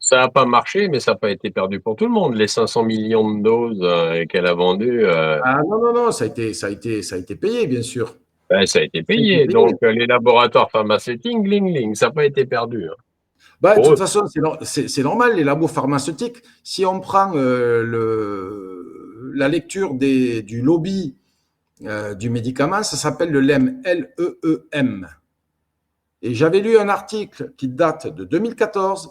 ça n'a pas marché, mais ça n'a pas été perdu pour tout le monde. Les 500 millions de doses qu'elle a vendues, Ah non, non, non, ça a été payé, bien sûr. ben, ça a été Ça a été payé. payé. Donc, les laboratoires pharmaceutiques, ling, ling, ça n'a pas été perdu. Hein. Bah, de Pour toute eux. façon, c'est normal, les labos pharmaceutiques. Si on prend la lecture du lobby du médicament, ça s'appelle le LEM, L-E-E-M. Et j'avais lu un article qui date de 2014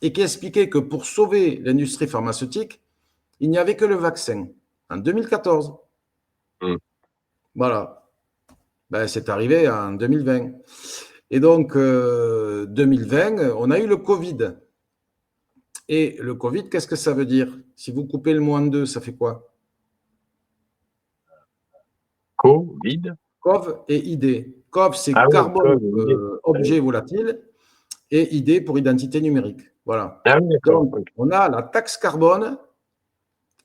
et qui expliquait que pour sauver l'industrie pharmaceutique, il n'y avait que le vaccin. En 2014. Mmh. Voilà. Ben, c'est arrivé en 2020. Et donc, 2020, on a eu le Covid. Et le Covid, qu'est-ce que ça veut dire? Si vous coupez le mot en deux, ça fait quoi? Covid. COV et ID. COV, c'est Ah oui, carbone, Covid. Ah oui, objet volatile, et ID pour identité numérique. Voilà. ah oui, d'accord. Donc, Ok. on a la taxe carbone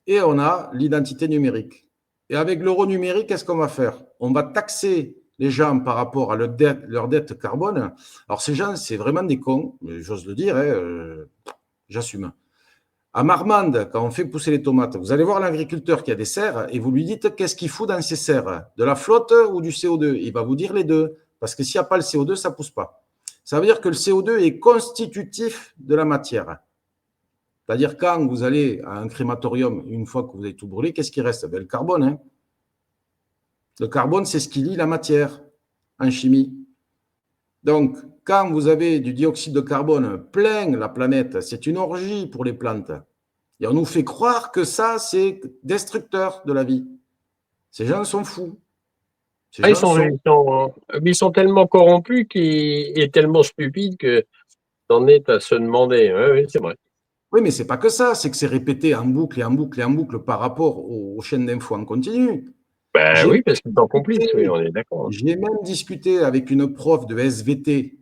et on a l'identité numérique. Et avec l'euro numérique, qu'est-ce qu'on va faire? On va taxer les gens par rapport à leur dette carbone. Alors, ces gens, c'est vraiment des cons, j'ose le dire, j'assume. À Marmande, quand on fait pousser les tomates, vous allez voir l'agriculteur qui a des serres et vous lui dites qu'est-ce qu'il fout dans ces serres? De la flotte ou du CO2? Il va vous dire les deux. Parce que s'il n'y a pas le CO2, ça ne pousse pas. Ça veut dire que le CO2 est constitutif de la matière. C'est-à-dire quand vous allez à un crématorium, une fois que vous avez tout brûlé, qu'est-ce qui reste? Ben, le carbone. Hein. Le carbone, c'est ce qui lie la matière en chimie. Donc, quand vous avez du dioxyde de carbone plein la planète, c'est une orgie pour les plantes. Et on nous fait croire que ça, c'est destructeur de la vie. Ces gens sont fous. Ces Ah, gens sont… ils sont tellement corrompus et tellement stupides que t'en es à se demander. Oui, oui, c'est vrai. Oui, mais c'est pas que ça, c'est que c'est répété en boucle et en boucle et en boucle par rapport aux chaînes d'infos en continu. Ben J'ai oui, même parce qu'ils sont complices, oui, discuté, on est d'accord. Hein. j'ai même discuté avec une prof de SVT,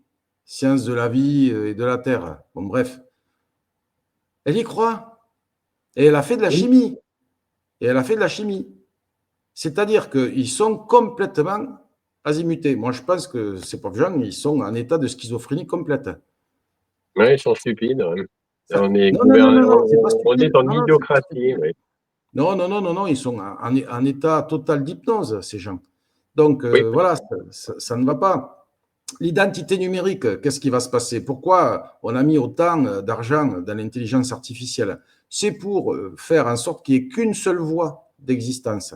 sciences de la vie et de la Terre. Bon, bref, elle y croit. Et elle a fait de la Oui, chimie. Et elle a fait de la chimie. C'est-à-dire qu'ils sont complètement azimutés. Moi, je pense que ces pauvres gens, ils sont en état de schizophrénie complète. ouais, ils sont stupides. Ouais. Ça… Non, non, non, non, non, c'est pas On stupide. est en Non, non, c'est pas idiocratie, stupide. oui. Non, non, non, non, non, ils sont en état total d'hypnose, ces gens. Donc, Oui, voilà, ça ne va pas. L'identité numérique, qu'est-ce qui va se passer? Pourquoi on a mis autant d'argent dans l'intelligence artificielle? C'est pour faire en sorte qu'il n'y ait qu'une seule voie d'existence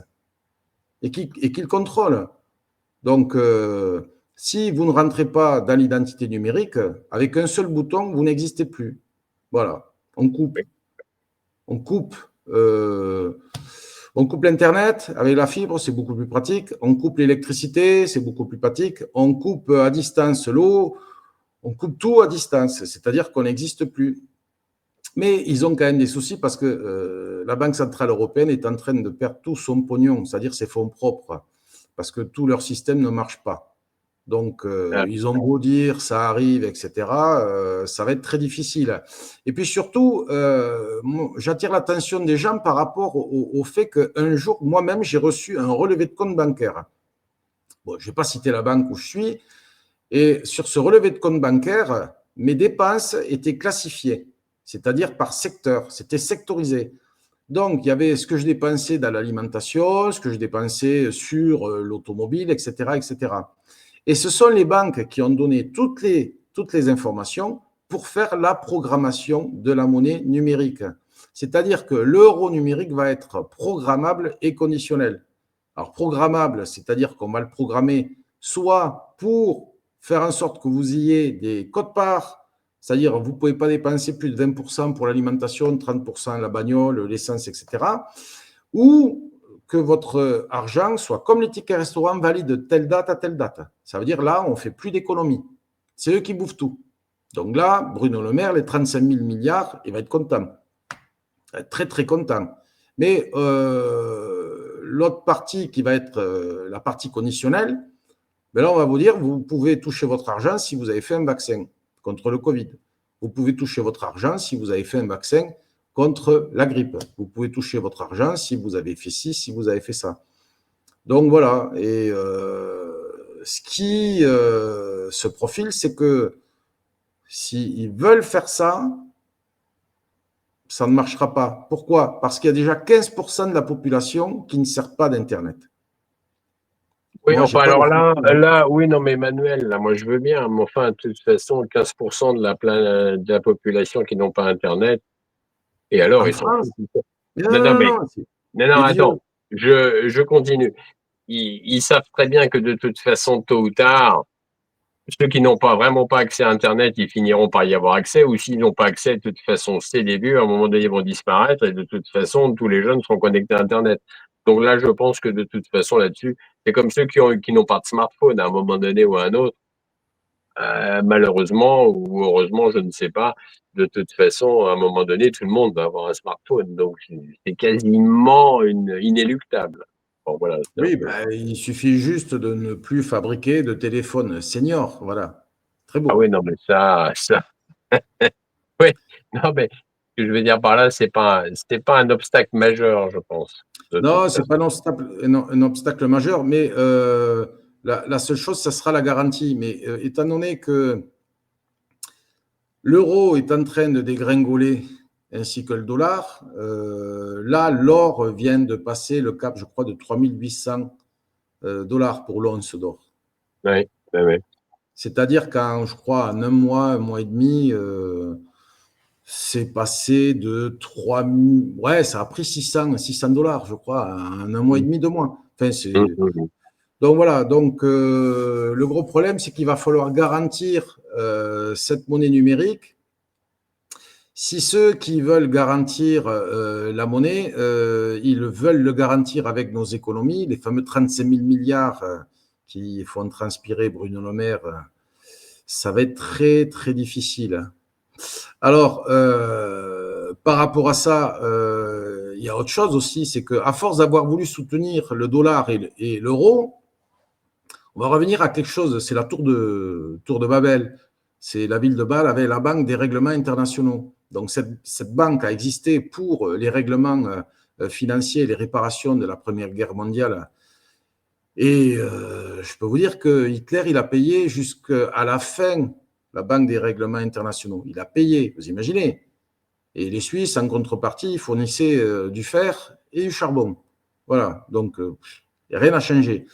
et qu'il contrôle. Donc, si vous ne rentrez pas dans l'identité numérique, avec un seul bouton, vous n'existez plus. Voilà, on coupe. oui. On coupe, euh, on coupe l'Internet avec la fibre, c'est beaucoup plus pratique. On coupe l'électricité, c'est beaucoup plus pratique. On coupe à distance l'eau, on coupe tout à distance, c'est-à-dire qu'on n'existe plus. Mais ils ont quand même des soucis parce que la Banque Centrale Européenne est en train de perdre tout son pognon, c'est-à-dire ses fonds propres, parce que tout leur système ne marche pas. Donc, Ah, ils ont beau dire ça arrive, etc., ça va être très difficile. Et puis surtout, j'attire l'attention des gens par rapport au fait qu'un jour, moi-même, j'ai reçu un relevé de compte bancaire. Bon, je ne vais pas citer la banque où je suis. Et sur ce relevé de compte bancaire, mes dépenses étaient classifiées, c'est-à-dire par secteur, c'était sectorisé. Donc, il y avait ce que je dépensais dans l'alimentation, ce que je dépensais sur l'automobile, etc., etc. Et ce sont les banques qui ont donné toutes les informations pour faire la programmation de la monnaie numérique. C'est-à-dire que l'euro numérique va être programmable et conditionnel. Alors, programmable, c'est-à-dire qu'on va le programmer soit pour faire en sorte que vous ayez des codes-parts, c'est-à-dire vous ne pouvez pas dépenser plus de 20% pour l'alimentation, 30% la bagnole, l'essence, etc. Ou que votre argent soit comme les tickets restaurant valide de telle date à telle date. Ça veut dire là, on ne fait plus d'économie. C'est eux qui bouffent tout. Donc là, Bruno Le Maire, les 35 000 milliards, il va être content. Il va être très, très content. Mais l'autre partie qui va être la partie conditionnelle, ben là, on va vous dire, vous pouvez toucher votre argent si vous avez fait un vaccin contre le Covid. Vous pouvez toucher votre argent si vous avez fait un vaccin contre la grippe. Vous pouvez toucher votre argent si vous avez fait ci, si vous avez fait ça. Donc voilà. Et ce qui se profile, c'est que s'ils veulent faire ça, ça ne marchera pas. Pourquoi? Parce qu'il y a déjà 15% de la population qui ne sert pas d'Internet. Oui, Moi, j'ai enfin, pas alors de... là, oui, non, mais Emmanuel, là, moi, je veux bien, mais enfin, de toute façon, 15% de la population qui n'ont pas Internet, et alors, En ils s'en France? foutent. Non, Non, non, non, mais, non, c'est non, non, idiot. attends, je continue. Ils savent très bien que de toute façon, tôt ou tard, ceux qui n'ont pas vraiment pas accès à Internet, ils finiront par y avoir accès, ou s'ils n'ont pas accès, de toute façon, c'est des vieux, à un moment donné, ils vont disparaître, et de toute façon, tous les jeunes seront connectés à Internet. Donc là, je pense que de toute façon, là-dessus, c'est comme ceux qui n'ont pas de smartphone à un moment donné ou à un autre. Malheureusement ou heureusement, je ne sais pas. De toute façon, à un moment donné, tout le monde va avoir un smartphone, donc c'est quasiment inéluctable. Bon, voilà, c'est un Oui, peu. ben, il suffit juste de ne plus fabriquer de téléphone senior. Voilà. Très Ah oui, beau. non, mais ça, oui, non, mais ce que je veux dire par là, c'est pas un obstacle majeur, je pense, de toute Non, ce n'est façon. pas un obstacle majeur, mais la seule chose, ça sera la garantie. Mais étant donné que l'euro est en train de dégringoler ainsi que le dollar, là, l'or vient de passer le cap, je crois, de 3800 dollars pour l'once d'or. Oui, oui, oui. C'est-à-dire qu'en, je crois, en un mois et demi, c'est passé de 3 000, ouais, ça a pris 600 dollars, je crois, en un mois et Mmh. demi, 2 mois. Enfin, Mmh, c'est... mmh, mmh. Donc voilà, donc le gros problème, c'est qu'il va falloir garantir cette monnaie numérique. Si ceux qui veulent garantir la monnaie, ils veulent le garantir avec nos économies, les fameux 35 000 milliards qui font transpirer Bruno Le Maire, ça va être très, très difficile, hein. Alors, par rapport à ça, il y a autre chose aussi, c'est qu'à force d'avoir voulu soutenir le dollar et l'euro, on va revenir à quelque chose, c'est la tour de Babel. C'est la ville de Bâle avait la banque des règlements internationaux. Donc cette banque a existé pour les règlements financiers, les réparations de la Première Guerre mondiale. Et je peux vous dire que Hitler, il a payé jusqu'à la fin la banque des règlements internationaux. Il a payé, vous imaginez. Et les Suisses, en contrepartie, fournissaient du fer et du charbon. Voilà, donc rien n'a changé.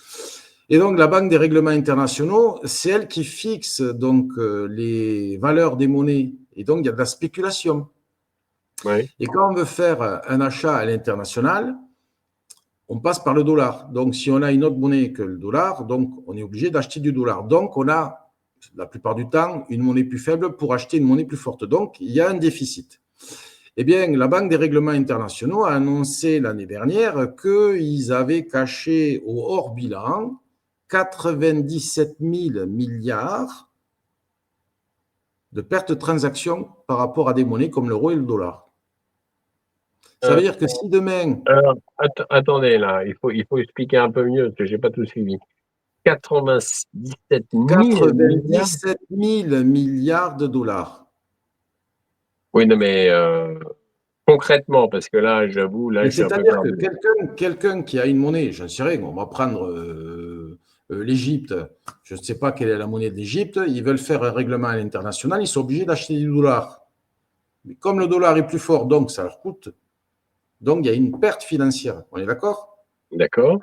Et donc, la Banque des règlements internationaux, c'est elle qui fixe donc les valeurs des monnaies. Et donc, il y a de la spéculation. Oui. Et quand on veut faire un achat à l'international, on passe par le dollar. Donc, si on a une autre monnaie que le dollar, donc on est obligé d'acheter du dollar. Donc, on a la plupart du temps une monnaie plus faible pour acheter une monnaie plus forte. Donc, il y a un déficit. Eh bien, la Banque des règlements internationaux a annoncé l'année dernière qu'ils avaient caché au hors bilan 97 000 milliards de pertes de transactions par rapport à des monnaies comme l'euro et le dollar. Ça Euh, veut dire que si demain, attendez, là, il faut expliquer un peu mieux, parce que j'ai pas tout suivi. 97 000 milliards? 97 000 milliards de dollars, Oui, non, mais concrètement, parce que là, j'avoue, là, mais je suis un peu c'est-à-dire que perdu. quelqu'un qui a une monnaie, j'en sais rien, on va prendre l'Égypte, je ne sais pas quelle est la monnaie de l'Égypte, ils veulent faire un règlement à l'international, ils sont obligés d'acheter du dollar. Mais comme le dollar est plus fort, donc ça leur coûte, donc il y a une perte financière. On est d'accord? D'accord.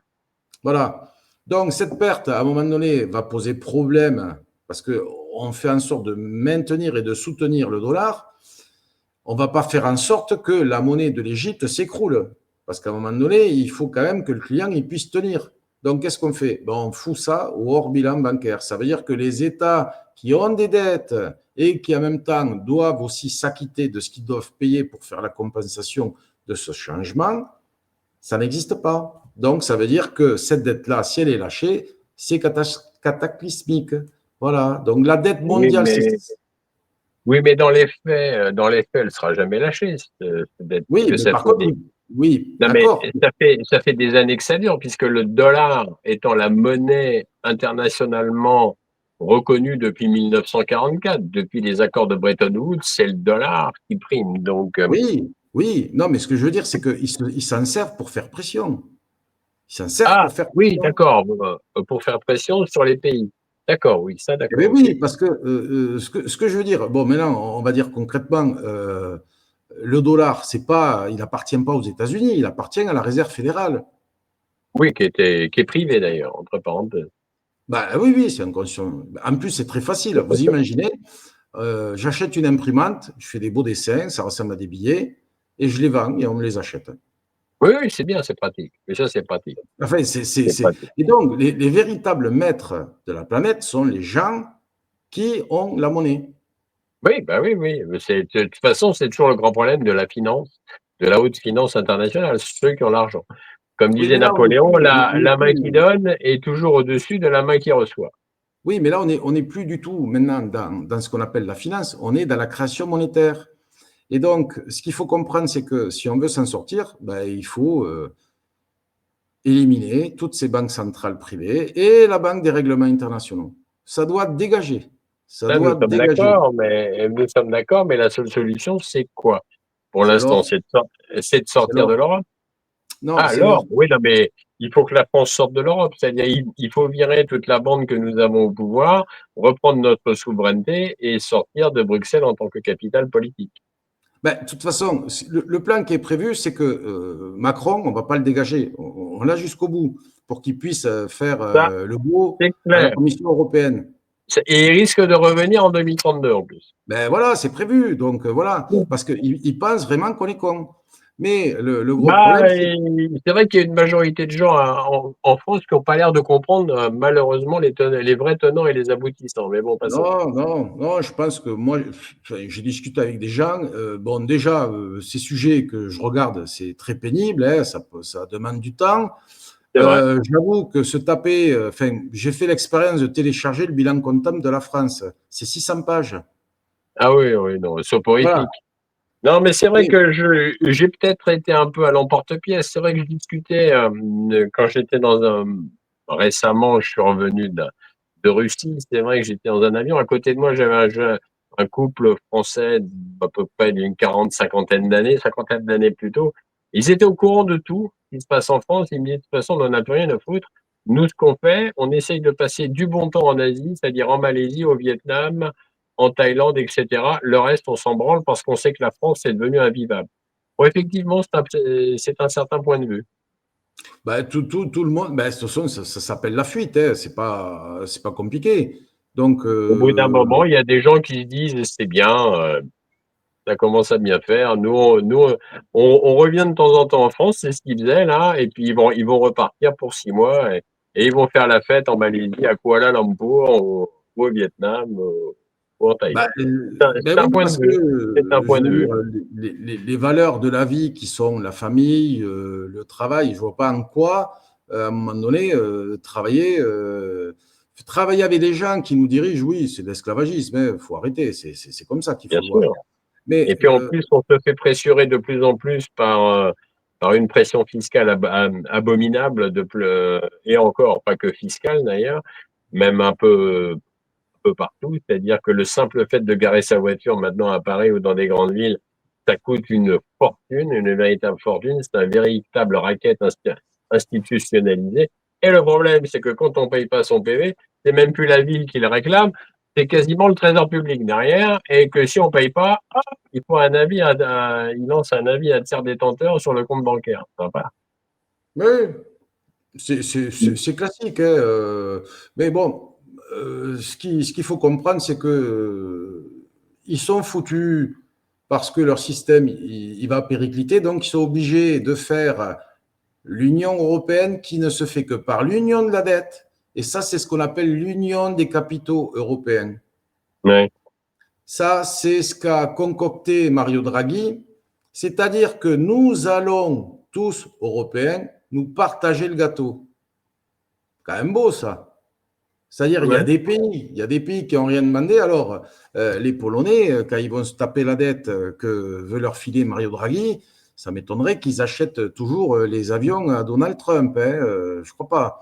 Voilà. Donc cette perte, à un moment donné, va poser problème parce qu'on fait en sorte de maintenir et de soutenir le dollar. On ne va pas faire en sorte que la monnaie de l'Égypte s'écroule. Parce qu'à un moment donné, il faut quand même que le client il puisse tenir. Donc, qu'est-ce qu'on fait? Ben, on fout ça au hors bilan bancaire. Ça veut dire que les États qui ont des dettes et qui en même temps doivent aussi s'acquitter de ce qu'ils doivent payer pour faire la compensation de ce changement, ça n'existe pas. Donc, ça veut dire que cette dette-là, si elle est lâchée, c'est cataclysmique. Voilà. Donc, la dette Oui, mondiale, c'est. oui, mais dans les faits, elle sera jamais lâchée, cette dette, Oui, puisque mais ça par fait contre, oui, non, mais d'accord. ça fait des années que ça dure, puisque le dollar étant la monnaie internationalement reconnue depuis 1944, depuis les accords de Bretton Woods, c'est le dollar qui prime. Donc, Oui, oui. Non, mais ce que je veux dire, c'est qu'ils s'en servent pour faire pression. Ils s'en servent ah, pour faire oui, pression. d'accord, pour faire pression sur les pays. D'accord, oui, ça, Eh bien d'accord, ok. oui, parce que, ce que je veux dire, bon, maintenant, on va dire concrètement, le dollar, c'est pas, il appartient pas aux États-Unis, il appartient à la Réserve fédérale. Oui, qui est privé d'ailleurs, entre parenthèses. Bah oui, oui, c'est un conscient. En plus, c'est très facile. Vous imaginez, j'achète une imprimante, je fais des beaux dessins, ça ressemble à des billets, et je les vends et on me les achète. Oui, oui, c'est bien, c'est pratique. Mais ça, c'est pratique. Enfin, C'est pratique. Et donc, les véritables maîtres de la planète sont les gens qui ont la monnaie. Oui, bah oui, oui. Mais de toute façon, c'est toujours le grand problème de la finance, de la haute finance internationale, ceux qui ont l'argent. Comme Oui, disait mais là, Napoléon, on est la main qui plus, donne est toujours au-dessus de la main qui reçoit. oui, mais là, on est plus du tout maintenant dans ce qu'on appelle la finance, on est dans la création monétaire. Et donc, ce qu'il faut comprendre, c'est que si on veut s'en sortir, ben, il faut éliminer toutes ces banques centrales privées et la Banque des règlements internationaux. Ça doit dégager. Ça Là, doit dégager. nous sommes d'accord, mais la seule solution, c'est quoi? Pour C'est l'instant, l'or. c'est de C'est sortir de l'or. l'Europe. Non, Ah, c'est l'or. l'or, oui, non, mais il faut que la France sorte de l'Europe. C'est-à-dire, il faut virer toute la bande que nous avons au pouvoir, reprendre notre souveraineté et sortir de Bruxelles en tant que capitale politique. Ben, de toute façon, le plan qui est prévu, c'est que Macron, on ne va pas le dégager. On l'a jusqu'au bout pour qu'il puisse faire Ça, le beau c'est à la clair. Commission européenne. Et il risque de revenir en 2032 en plus. Ben voilà, c'est prévu. Donc voilà, parce qu'il pense vraiment qu'on est con. Mais le gros Bah, problème, c'est. c'est vrai qu'il y a une majorité de gens en France qui n'ont pas l'air de comprendre malheureusement les vrais tenants et les aboutissants. Mais bon, passons. Non, non, non, je pense que moi, enfin, j'ai discuté avec des gens. Bon, déjà, ces sujets que je regarde, c'est très pénible, hein, ça demande du temps. C'est vrai. J'avoue que se taper, enfin, j'ai fait l'expérience de télécharger le bilan comptable de la France. C'est 600 pages. Ah oui, oui, non, Voilà. soporifique. Non, mais c'est vrai Oui, que j'ai peut-être été un peu à l'emporte-pièce. C'est vrai que je discutais quand j'étais récemment, je suis revenu de Russie. C'est vrai que j'étais dans un avion. À côté de moi, j'avais un couple français à peu près d'une cinquantaine d'années, cinquantaine d'années plus tôt. Ils étaient au courant de tout ce qui se passe en France. Ils me disaient, de toute façon, on n'en a plus rien à foutre. Nous, ce qu'on fait, on essaye de passer du bon temps en Asie, c'est-à-dire en Malaisie, au Vietnam, en Thaïlande, etc. Le reste, on s'en branle parce qu'on sait que la France est devenue invivable. Bon, effectivement, c'est un certain point de vue. ben, tout le monde, ben, de toute façon, ça s'appelle la fuite, hein, c'est pas compliqué. Donc, Au bout d'un moment, il y a des gens qui se disent, c'est bien, ça commence à bien faire. On revient de temps en temps en France, c'est ce qu'ils faisaient là, et puis ils vont repartir pour 6 mois et ils vont faire la fête en Malaisie, à Kuala Lumpur, ou au Vietnam, ou en ben, Thaïlande. C'est un oui, point de parce que, vue. C'est un point je de veux vue. dire, les valeurs de la vie qui sont la famille, le travail, je vois pas en quoi, à un moment donné, travailler avec des gens qui nous dirigent, oui, c'est de l'esclavagisme, il faut arrêter, c'est comme ça qu'il Bien faut le voir. sûr. Et Mais puis en plus, on se fait pressurer de plus en plus par une pression fiscale abominable et encore, pas que fiscale d'ailleurs, même un peu partout. C'est-à-dire que le simple fait de garer sa voiture maintenant à Paris ou dans des grandes villes, ça coûte une fortune, une véritable fortune. C'est un véritable racket institutionnalisé. Et le problème, c'est que quand on ne paye pas son PV, c'est même plus la ville qui le réclame, c'est quasiment le trésor public derrière, et que si on ne paye pas, il faut un avis il lance un avis à tiers détenteur sur le compte bancaire. Sympa. Oui, c'est classique, hein, mais bon, ce qu'il faut comprendre, c'est que ils sont foutus parce que leur système il va péricliter, donc ils sont obligés de faire l'Union européenne qui ne se fait que par l'union de la dette. Et ça, c'est ce qu'on appelle l'union des capitaux européens. Ouais. Ça, c'est ce qu'a concocté Mario Draghi, c'est-à-dire que nous allons tous, Européens, nous partager le gâteau. Quand même beau, ça. C'est-à-dire, Ouais. il y a des pays qui n'ont rien demandé. Alors, les Polonais, quand ils vont se taper la dette que veut leur filer Mario Draghi, ça m'étonnerait qu'ils achètent toujours les avions à Donald Trump. Hein, je ne crois pas.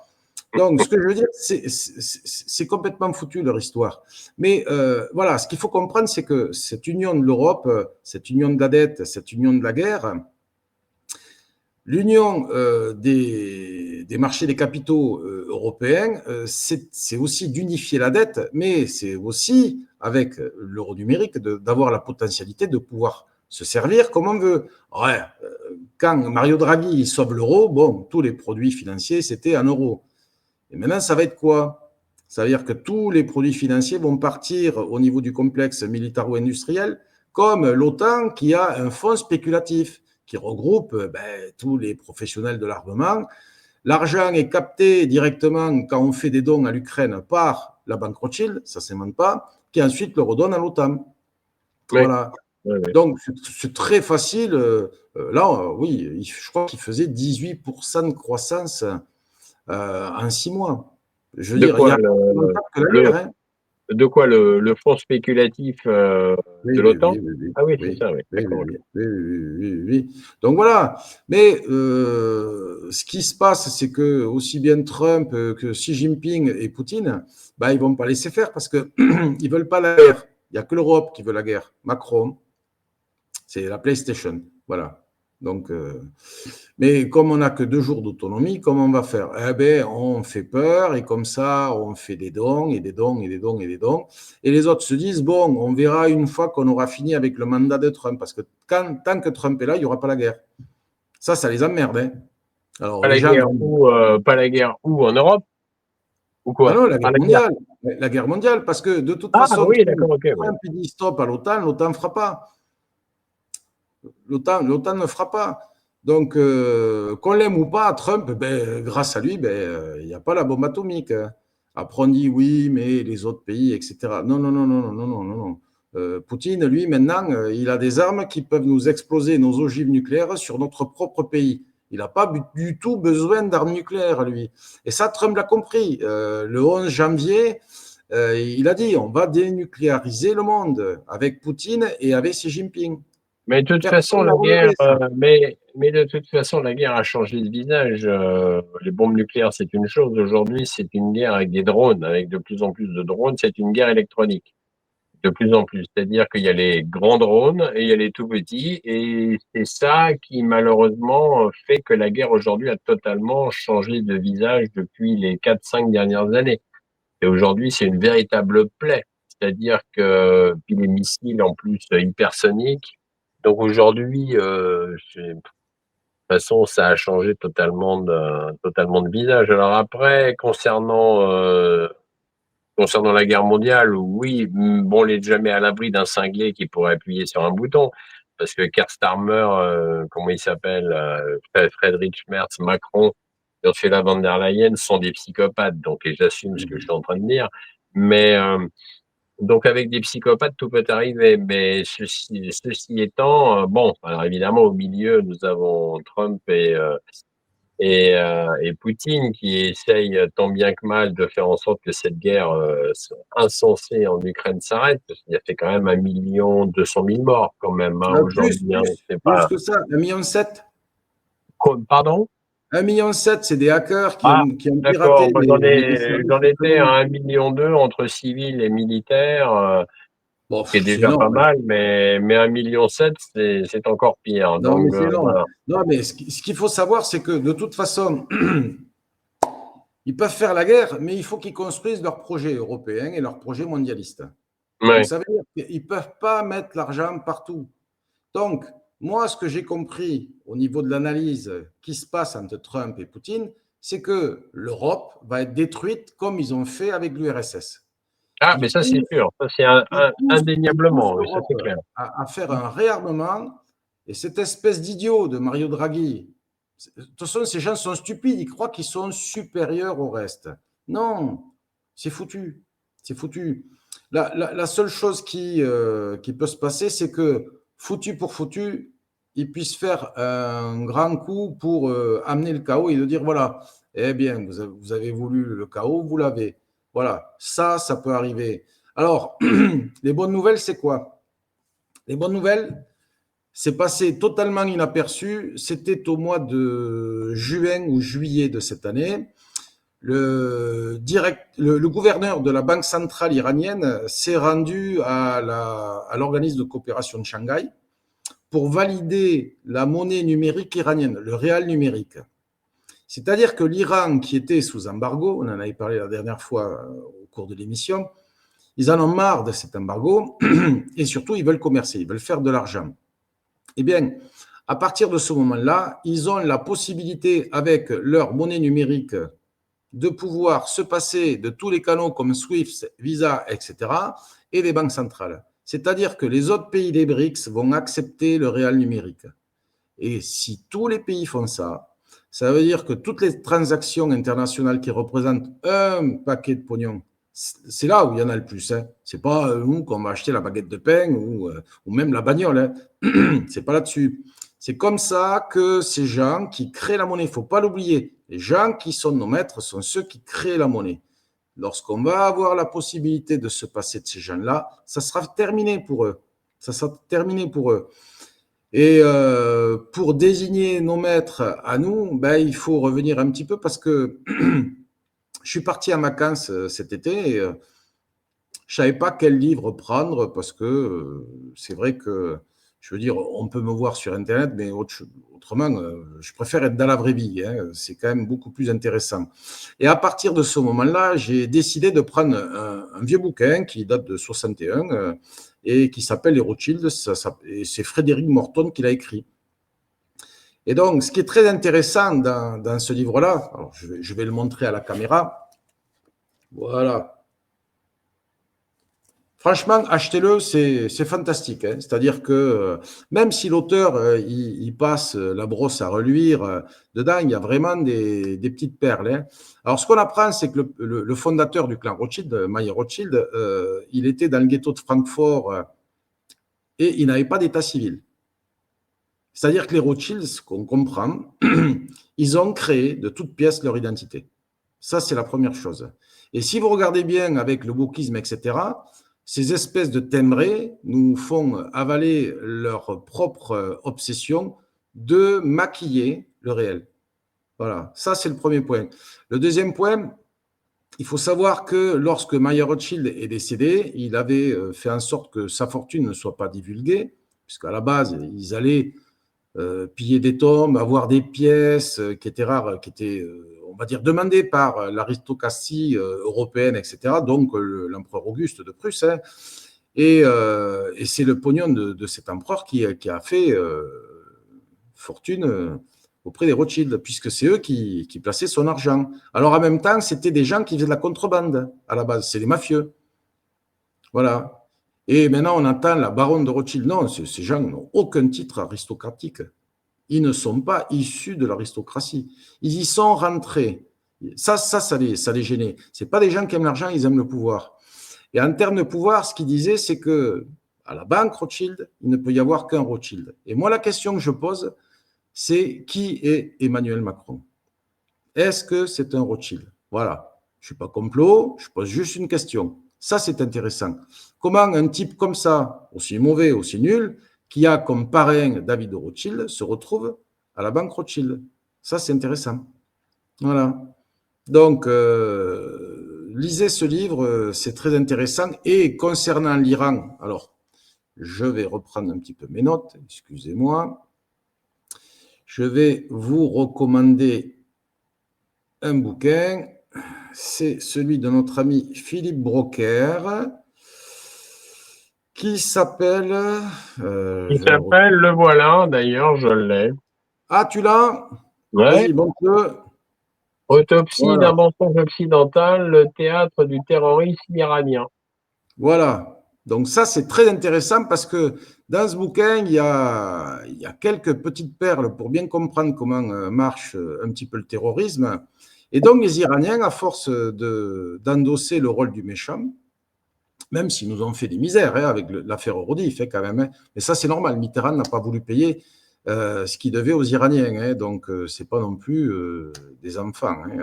Donc, ce que je veux dire, c'est complètement foutu leur histoire. Mais voilà, ce qu'il faut comprendre, c'est que cette union de l'Europe, cette union de la dette, cette union de la guerre, l'union des marchés des capitaux européens, c'est aussi d'unifier la dette, mais c'est aussi, avec l'euro numérique, d'avoir la potentialité de pouvoir se servir comme on veut. Ouais, quand Mario Draghi sauve l'euro, bon, tous les produits financiers, c'était en euros. Et maintenant, ça va être quoi? Ça veut dire que tous les produits financiers vont partir au niveau du complexe militaro-industriel, comme l'OTAN qui a un fonds spéculatif qui regroupe tous les professionnels de l'armement. L'argent est capté directement quand on fait des dons à l'Ukraine par la banque Rothschild, ça ne s'invente pas, qui ensuite le redonne à l'OTAN. Ouais. Voilà. Ouais, ouais. Donc, c'est très facile. Là, oui, je crois qu'il faisait 18% de croissance en 6 mois. Je veux De dire, il y quoi a que la le, guerre. Hein. de quoi le fonds spéculatif Oui, de oui, l'OTAN? oui, oui, oui, Ah oui, c'est oui, ça, oui. oui, D'accord, oui, ok. oui, oui, oui, oui, oui. Donc voilà. Mais ce qui se passe, c'est que aussi bien Trump que Xi Jinping et Poutine, ils vont pas laisser faire parce que ils veulent pas la guerre. Il y a que l'Europe qui veut la guerre. Macron, c'est la PlayStation. Voilà. Donc, mais comme on n'a que 2 jours d'autonomie, comment on va faire? Eh bien, on fait peur et comme ça, on fait des dons et des dons et des dons et des dons. Et les autres se disent, bon, on verra une fois qu'on aura fini avec le mandat de Trump, parce que tant que Trump est là, il n'y aura pas la guerre. Ça les emmerde. Hein. Alors, Pas les la gens guerre vont... où, pas la guerre où en Europe ou Ah quoi? non, la Pas guerre la guerre. mondiale. La guerre mondiale, parce que de toute Ah façon, oui, d'accord, ok, oui. Trump il dit stop à l'OTAN, l'OTAN ne fera pas. L'OTAN ne fera pas. Donc, qu'on l'aime ou pas, Trump, grâce à lui, il n'y a pas la bombe atomique. Hein. Après, on dit oui, mais les autres pays, etc. Non, non, non, non, non, non, non, non. Poutine, lui, maintenant, il a des armes qui peuvent nous exploser nos ogives nucléaires sur notre propre pays. Il n'a pas du tout besoin d'armes nucléaires, lui. Et ça, Trump l'a compris. Le 11 janvier, il a dit on va dénucléariser le monde avec Poutine et avec Xi Jinping. Mais de toute façon, Personne n'a la guerre, relevé ça. mais de toute façon, la guerre a changé de visage. Les bombes nucléaires, c'est une chose. Aujourd'hui, c'est une guerre avec des drones, avec de plus en plus de drones. C'est une guerre électronique, de plus en plus. C'est-à-dire qu'il y a les grands drones et il y a les tout petits. Et c'est ça qui, malheureusement, fait que la guerre aujourd'hui a totalement changé de visage depuis les 4, 5 dernières années. Et aujourd'hui, c'est une véritable plaie. C'est-à-dire que, puis les missiles, en plus, hypersoniques. Donc aujourd'hui, de toute façon, ça a changé totalement de visage. Alors après, concernant la guerre mondiale, oui, bon, on n'est jamais à l'abri d'un cinglé qui pourrait appuyer sur un bouton, parce que Keir Starmer, comment il s'appelle, Friedrich Merz, Macron, Ursula von der Leyen sont des psychopathes. Donc, et j'assume ce que je suis en train de dire, mais donc avec des psychopathes, tout peut arriver. Mais ceci étant, bon, alors évidemment, au milieu, nous avons Trump et Poutine qui essayent tant bien que mal de faire en sorte que cette guerre insensée en Ukraine s'arrête, parce qu'il y a fait quand même 1,2 million morts quand même hein, Plus, aujourd'hui. Hein, plus, c'est plus pas. que ça, 1,7 million. Pardon? 1,7 million, c'est des hackers Ah, qui ont d'accord. piraté Moi, les services j'en étais à électroniques. 1,2 million entre civils et militaires, Bon, qui est c'est déjà pas énorme. Hein. mal, mais 1,7 million, c'est encore pire. Non, mais Donc c'est énorme. voilà. Non, mais ce qu'il faut savoir, c'est que de toute façon, Ils peuvent faire la guerre, mais il faut qu'ils construisent leur projet européen et leur projet mondialiste. Donc, Ouais. ça veut dire qu'ils ne peuvent pas mettre l'argent partout. Donc, moi, ce que j'ai compris au niveau de l'analyse qui se passe entre Trump et Poutine, c'est que l'Europe va être détruite comme ils ont fait avec l'URSS. Ah, mais Ils ça, c'est poussent, sûr. Ça, c'est ils poussent indéniablement, oui, ça, l'Europe c'est clair. à faire un réarmement. Et cette espèce d'idiot de Mario Draghi, de toute façon, ces gens sont stupides, ils croient qu'ils sont supérieurs au reste. Non, c'est foutu. C'est foutu. La seule chose qui peut se passer, c'est que foutu pour foutu, ils puissent faire un grand coup pour amener le chaos et de dire voilà, eh bien, vous avez voulu le chaos, vous l'avez. Voilà, ça peut arriver. Alors, les bonnes nouvelles, c'est quoi? Les bonnes nouvelles, c'est passé totalement inaperçu. C'était au mois de juin ou juillet de cette année. Le gouverneur de la Banque centrale iranienne s'est rendu à l'organisme de coopération de Shanghai pour valider la monnaie numérique iranienne, le réal numérique. C'est-à-dire que l'Iran, qui était sous embargo, on en avait parlé la dernière fois au cours de l'émission, ils en ont marre de cet embargo et surtout, ils veulent commercer, ils veulent faire de l'argent. Eh bien, à partir de ce moment-là, ils ont la possibilité, avec leur monnaie numérique, de pouvoir se passer de tous les canaux comme SWIFT, Visa, etc., et des banques centrales. C'est-à-dire que les autres pays des BRICS vont accepter le réal numérique. Et si tous les pays font ça, ça veut dire que toutes les transactions internationales qui représentent un paquet de pognon, c'est là où il y en a le plus. Hein. C'est pas nous qu'on va acheter la baguette de pain ou même la bagnole. Hein. C'est pas là-dessus. C'est comme ça que ces gens qui créent la monnaie, il ne faut pas l'oublier, les gens qui sont nos maîtres sont ceux qui créent la monnaie. Lorsqu'on va avoir la possibilité de se passer de ces gens-là, ça sera terminé pour eux. Ça sera terminé pour eux. Et pour désigner nos maîtres à nous, ben, il faut revenir un petit peu parce que je suis parti en vacances cet été et je ne savais pas quel livre prendre parce que c'est vrai que, je veux dire, on peut me voir sur Internet, mais autrement, je préfère être dans la vraie vie. Hein, c'est quand même beaucoup plus intéressant. Et à partir de ce moment-là, j'ai décidé de prendre un vieux bouquin qui date de 61 et qui s'appelle Les Rothschild. Et c'est Frédéric Morton qui l'a écrit. Et donc, ce qui est très intéressant dans ce livre-là, alors je vais le montrer à la caméra. Voilà. Franchement, achetez-le, c'est fantastique. Hein. C'est-à-dire que même si l'auteur il passe la brosse à reluire, dedans, il y a vraiment des petites perles. Hein. Alors, ce qu'on apprend, c'est que le fondateur du clan Rothschild, Mayer Rothschild, il était dans le ghetto de Francfort et il n'avait pas d'état civil. C'est-à-dire que les Rothschilds, ce qu'on comprend, ils ont créé de toutes pièces leur identité. Ça, c'est la première chose. Et si vous regardez bien avec le wokisme, etc., ces espèces de timbrés nous font avaler leur propre obsession de maquiller le réel. Voilà, ça c'est le premier point. Le deuxième point, il faut savoir que lorsque Mayer Rothschild est décédé, il avait fait en sorte que sa fortune ne soit pas divulguée, puisqu'à la base, ils allaient piller des tombes, avoir des pièces qui étaient rares, qui étaient, on va dire, demandées par l'aristocratie européenne, etc., donc l'empereur Auguste de Prusse. Hein. Et c'est le pognon de cet empereur qui a fait fortune auprès des Rothschild, puisque c'est eux qui plaçaient son argent. Alors en même temps, c'était des gens qui faisaient de la contrebande à la base, c'est les mafieux. Voilà. Et maintenant, on entend la baronne de Rothschild. Non, ces gens n'ont aucun titre aristocratique. Ils ne sont pas issus de l'aristocratie. Ils y sont rentrés. Ça les gênait. Ce pas des gens qui aiment l'argent, ils aiment le pouvoir. Et en termes de pouvoir, ce qu'il disait, c'est que à la banque Rothschild, il ne peut y avoir qu'un Rothschild. Et moi, la question que je pose, c'est qui est Emmanuel Macron? Est-ce que c'est un Rothschild? Voilà. Je ne suis pas complot, je pose juste une question. Ça, c'est intéressant. Comment un type comme ça, aussi mauvais, aussi nul, qui a comme parrain David de Rothschild, se retrouve à la banque Rothschild? Ça, c'est intéressant. Voilà. Donc, lisez ce livre, c'est très intéressant. Et concernant l'Iran, alors, je vais reprendre un petit peu mes notes, excusez-moi. Je vais vous recommander un bouquin. c'est celui de notre ami Philippe Broker, qui s'appelle… Il je vais le s'appelle, le voilà, d'ailleurs, je l'ai. Ah, tu l'as? Ouais. Vas-y, montre-le. Autopsie d'un Voilà, mensonge occidental, le théâtre du terrorisme iranien. voilà. Donc ça, c'est très intéressant parce que dans ce bouquin, il y a quelques petites perles pour bien comprendre comment marche un petit peu le terrorisme. Et donc, les Iraniens, à force d'endosser le rôle du méchant, même s'ils nous ont fait des misères avec l'affaire Rodi, il fait quand même. Hein. Mais ça, c'est normal. Mitterrand n'a pas voulu payer ce qu'il devait aux Iraniens. Hein. Donc, c'est pas non plus des enfants. Hein.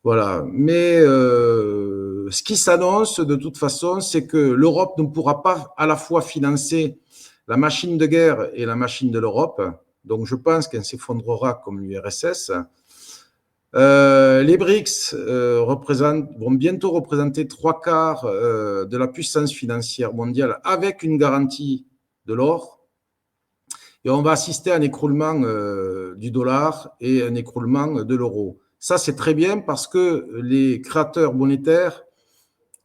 Voilà. Mais ce qui s'annonce de toute façon, c'est que l'Europe ne pourra pas à la fois financer la machine de guerre et la machine de l'Europe. Donc, je pense qu'elle s'effondrera comme l'URSS. Les BRICS vont bientôt représenter trois quarts de la puissance financière mondiale avec une garantie de l'or. Et on va assister à un écroulement du dollar et un écroulement de l'euro. Ça, c'est très bien parce que les créateurs monétaires,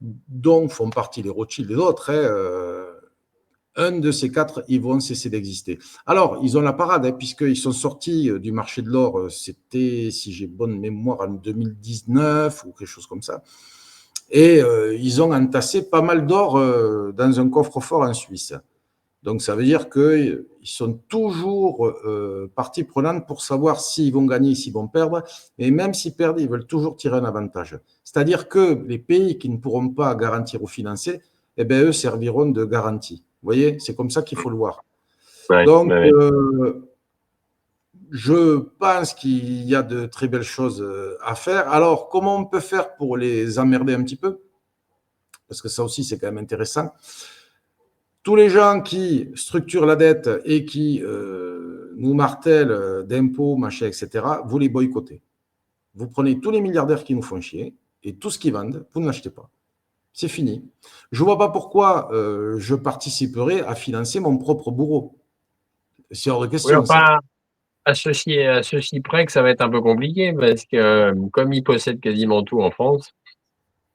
dont font partie les Rothschild et d'autres, un de ces quatre, ils vont cesser d'exister. Alors, ils ont la parade, puisqu'ils sont sortis du marché de l'or, c'était, si j'ai bonne mémoire, en 2019 ou quelque chose comme ça. Et ils ont entassé pas mal d'or dans un coffre-fort en Suisse. Donc, ça veut dire qu'ils sont toujours partie prenante pour savoir s'ils vont gagner, s'ils vont perdre. Et même s'ils perdent, ils veulent toujours tirer un avantage. C'est-à-dire que les pays qui ne pourront pas garantir ou financer, eh bien, eux serviront de garantie. Vous voyez, c'est comme ça qu'il faut le voir. Ouais, Donc, ouais. je pense qu'il y a de très belles choses à faire. Alors, comment on peut faire pour les emmerder un petit peu? Parce que ça aussi, c'est quand même intéressant. Tous les gens qui structurent la dette et qui nous martèlent d'impôts, machin, etc., vous les boycottez. Vous prenez tous les milliardaires qui nous font chier et tout ce qu'ils vendent, vous ne l'achetez pas. C'est fini. Je ne vois pas pourquoi je participerai à financer mon propre bourreau. C'est hors de Oui, question, ça. enfin, à ceci près que ça va être un peu compliqué parce que, comme ils possèdent quasiment tout en France,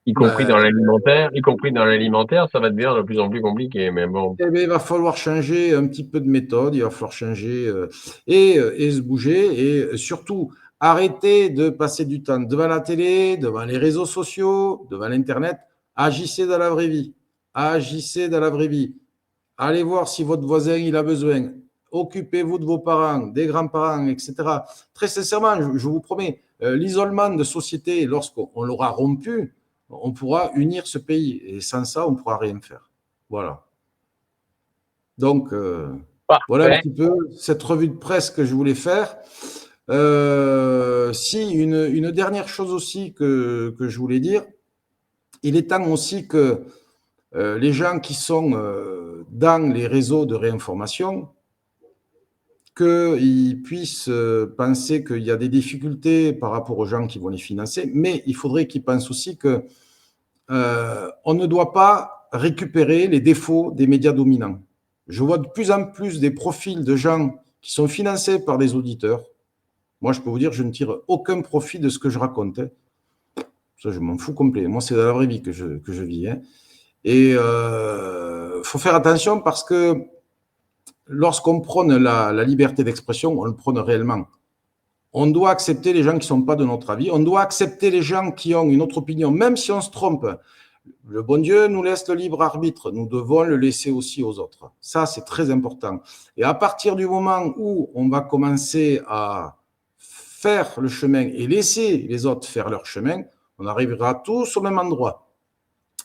Ben, y compris dans l'alimentaire, ça va devenir de plus en plus compliqué. Mais bon, eh bien, il va falloir changer un petit peu de méthode, il va falloir changer et se bouger et surtout arrêter de passer du temps devant la télé, devant les réseaux sociaux, devant l'Internet. Agissez dans la vraie vie. Agissez dans la vraie vie. Allez voir si votre voisin il a besoin. Occupez-vous de vos parents, des grands-parents, etc. Très sincèrement, je vous promets, l'isolement de société, lorsqu'on l'aura rompu, on pourra unir ce pays. Et sans ça, on ne pourra rien faire. Voilà. Donc, voilà un parfait. petit peu cette revue de presse que je voulais faire. Si, une dernière chose aussi que je voulais dire, il est temps aussi que les gens qui sont dans les réseaux de réinformation, qu'ils puissent penser qu'il y a des difficultés par rapport aux gens qui vont les financer, mais il faudrait qu'ils pensent aussi que on ne doit pas récupérer les défauts des médias dominants. Je vois de plus en plus des profils de gens qui sont financés par des auditeurs. Moi, je peux vous dire, je ne tire aucun profit de ce que je raconte. Hein. Ça, je m'en fous complet. Moi, c'est dans la vraie vie que je vis. Hein. Et faut faire attention parce que lorsqu'on prône la liberté d'expression, on le prône réellement. On doit accepter les gens qui ne sont pas de notre avis. On doit accepter les gens qui ont une autre opinion, même si on se trompe. Le bon Dieu nous laisse le libre arbitre. Nous devons le laisser aussi aux autres. Ça, c'est très important. Et à partir du moment où on va commencer à faire le chemin et laisser les autres faire leur chemin, on arrivera tous au même endroit.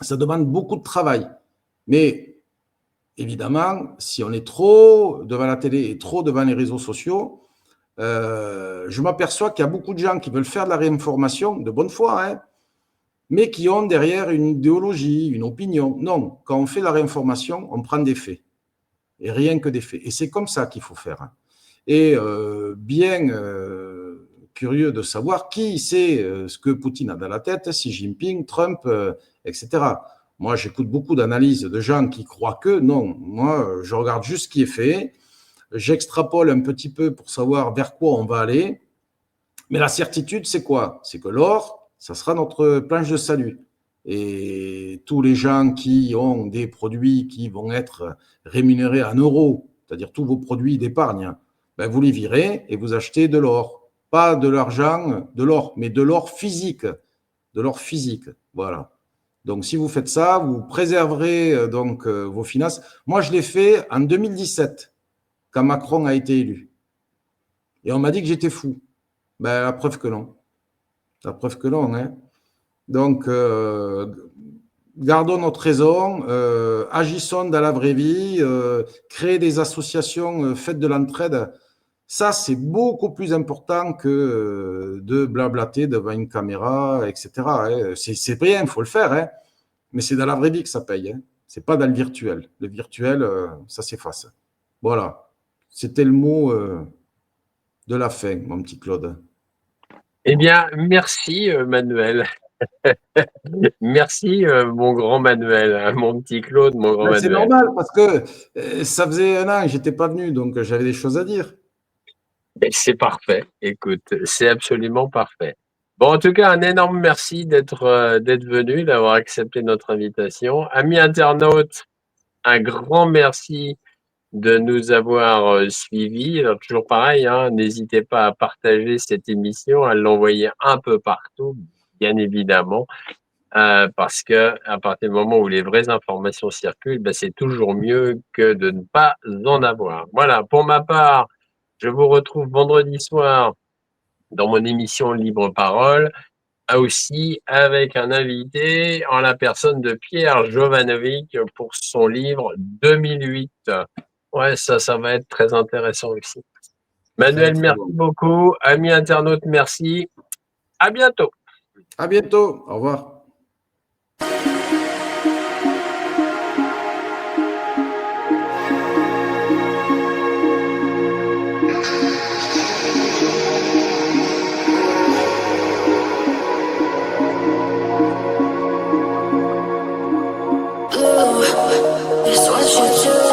Ça demande beaucoup de travail. Mais évidemment, si on est trop devant la télé et trop devant les réseaux sociaux, je m'aperçois qu'il y a beaucoup de gens qui veulent faire de la réinformation de bonne foi, hein, mais qui ont derrière une idéologie, une opinion. Non, quand on fait la réinformation, on prend des faits, et rien que des faits. Et c'est comme ça qu'il faut faire. Et bien curieux de savoir qui sait ce que Poutine a dans la tête, Xi Jinping, Trump, etc. Moi, j'écoute beaucoup d'analyses de gens qui croient que non. Moi, je regarde juste ce qui est fait, j'extrapole un petit peu pour savoir vers quoi on va aller. Mais la certitude, c'est quoi? C'est que l'or, Ça sera notre planche de salut. Et tous les gens qui ont des produits qui vont être rémunérés en euros, c'est-à-dire tous vos produits d'épargne, ben vous les virez et vous achetez de l'or. Pas de l'argent, de l'or, mais de l'or physique. De l'or physique. Voilà. Donc, si vous faites ça, vous préserverez donc vos finances. Moi, je l'ai fait en 2017, quand Macron a été élu. Et on m'a dit que j'étais fou. Ben, la preuve que non. La preuve que non, hein. Donc, gardons notre raison, agissons dans la vraie vie, créer des associations, faites de l'entraide. Ça, c'est beaucoup plus important que de blablater devant une caméra, etc. Hein. C'est bien, il faut le faire, hein, mais c'est dans la vraie vie que ça paye. Hein. C'est pas dans le virtuel. Le virtuel, ça s'efface. Voilà. C'était le mot de la fin, mon petit Claude. Eh bien, merci Manuel. Merci mon grand Manuel, hein, mon petit Claude, mon grand Ben, c'est Manuel. normal parce que ça faisait un an que j'étais pas venu, donc j'avais des choses à dire. C'est parfait. Écoute, c'est absolument parfait. Bon, en tout cas, un énorme merci d'être venu, d'avoir accepté notre invitation. Amis internautes, un grand merci de nous avoir suivis. Alors, toujours pareil, hein, n'hésitez pas à partager cette émission, à l'envoyer un peu partout, bien évidemment, parce que à partir du moment où les vraies informations circulent, ben, c'est toujours mieux que de ne pas en avoir. Voilà, pour ma part, je vous retrouve vendredi soir dans mon émission Libre Parole, aussi avec un invité en la personne de Pierre Jovanovic pour son livre 2008. Ouais, ça va être très intéressant aussi. Très, Manuel, très merci bon. beaucoup. Amis internautes, merci. À bientôt. À bientôt. Au revoir. It's what you do.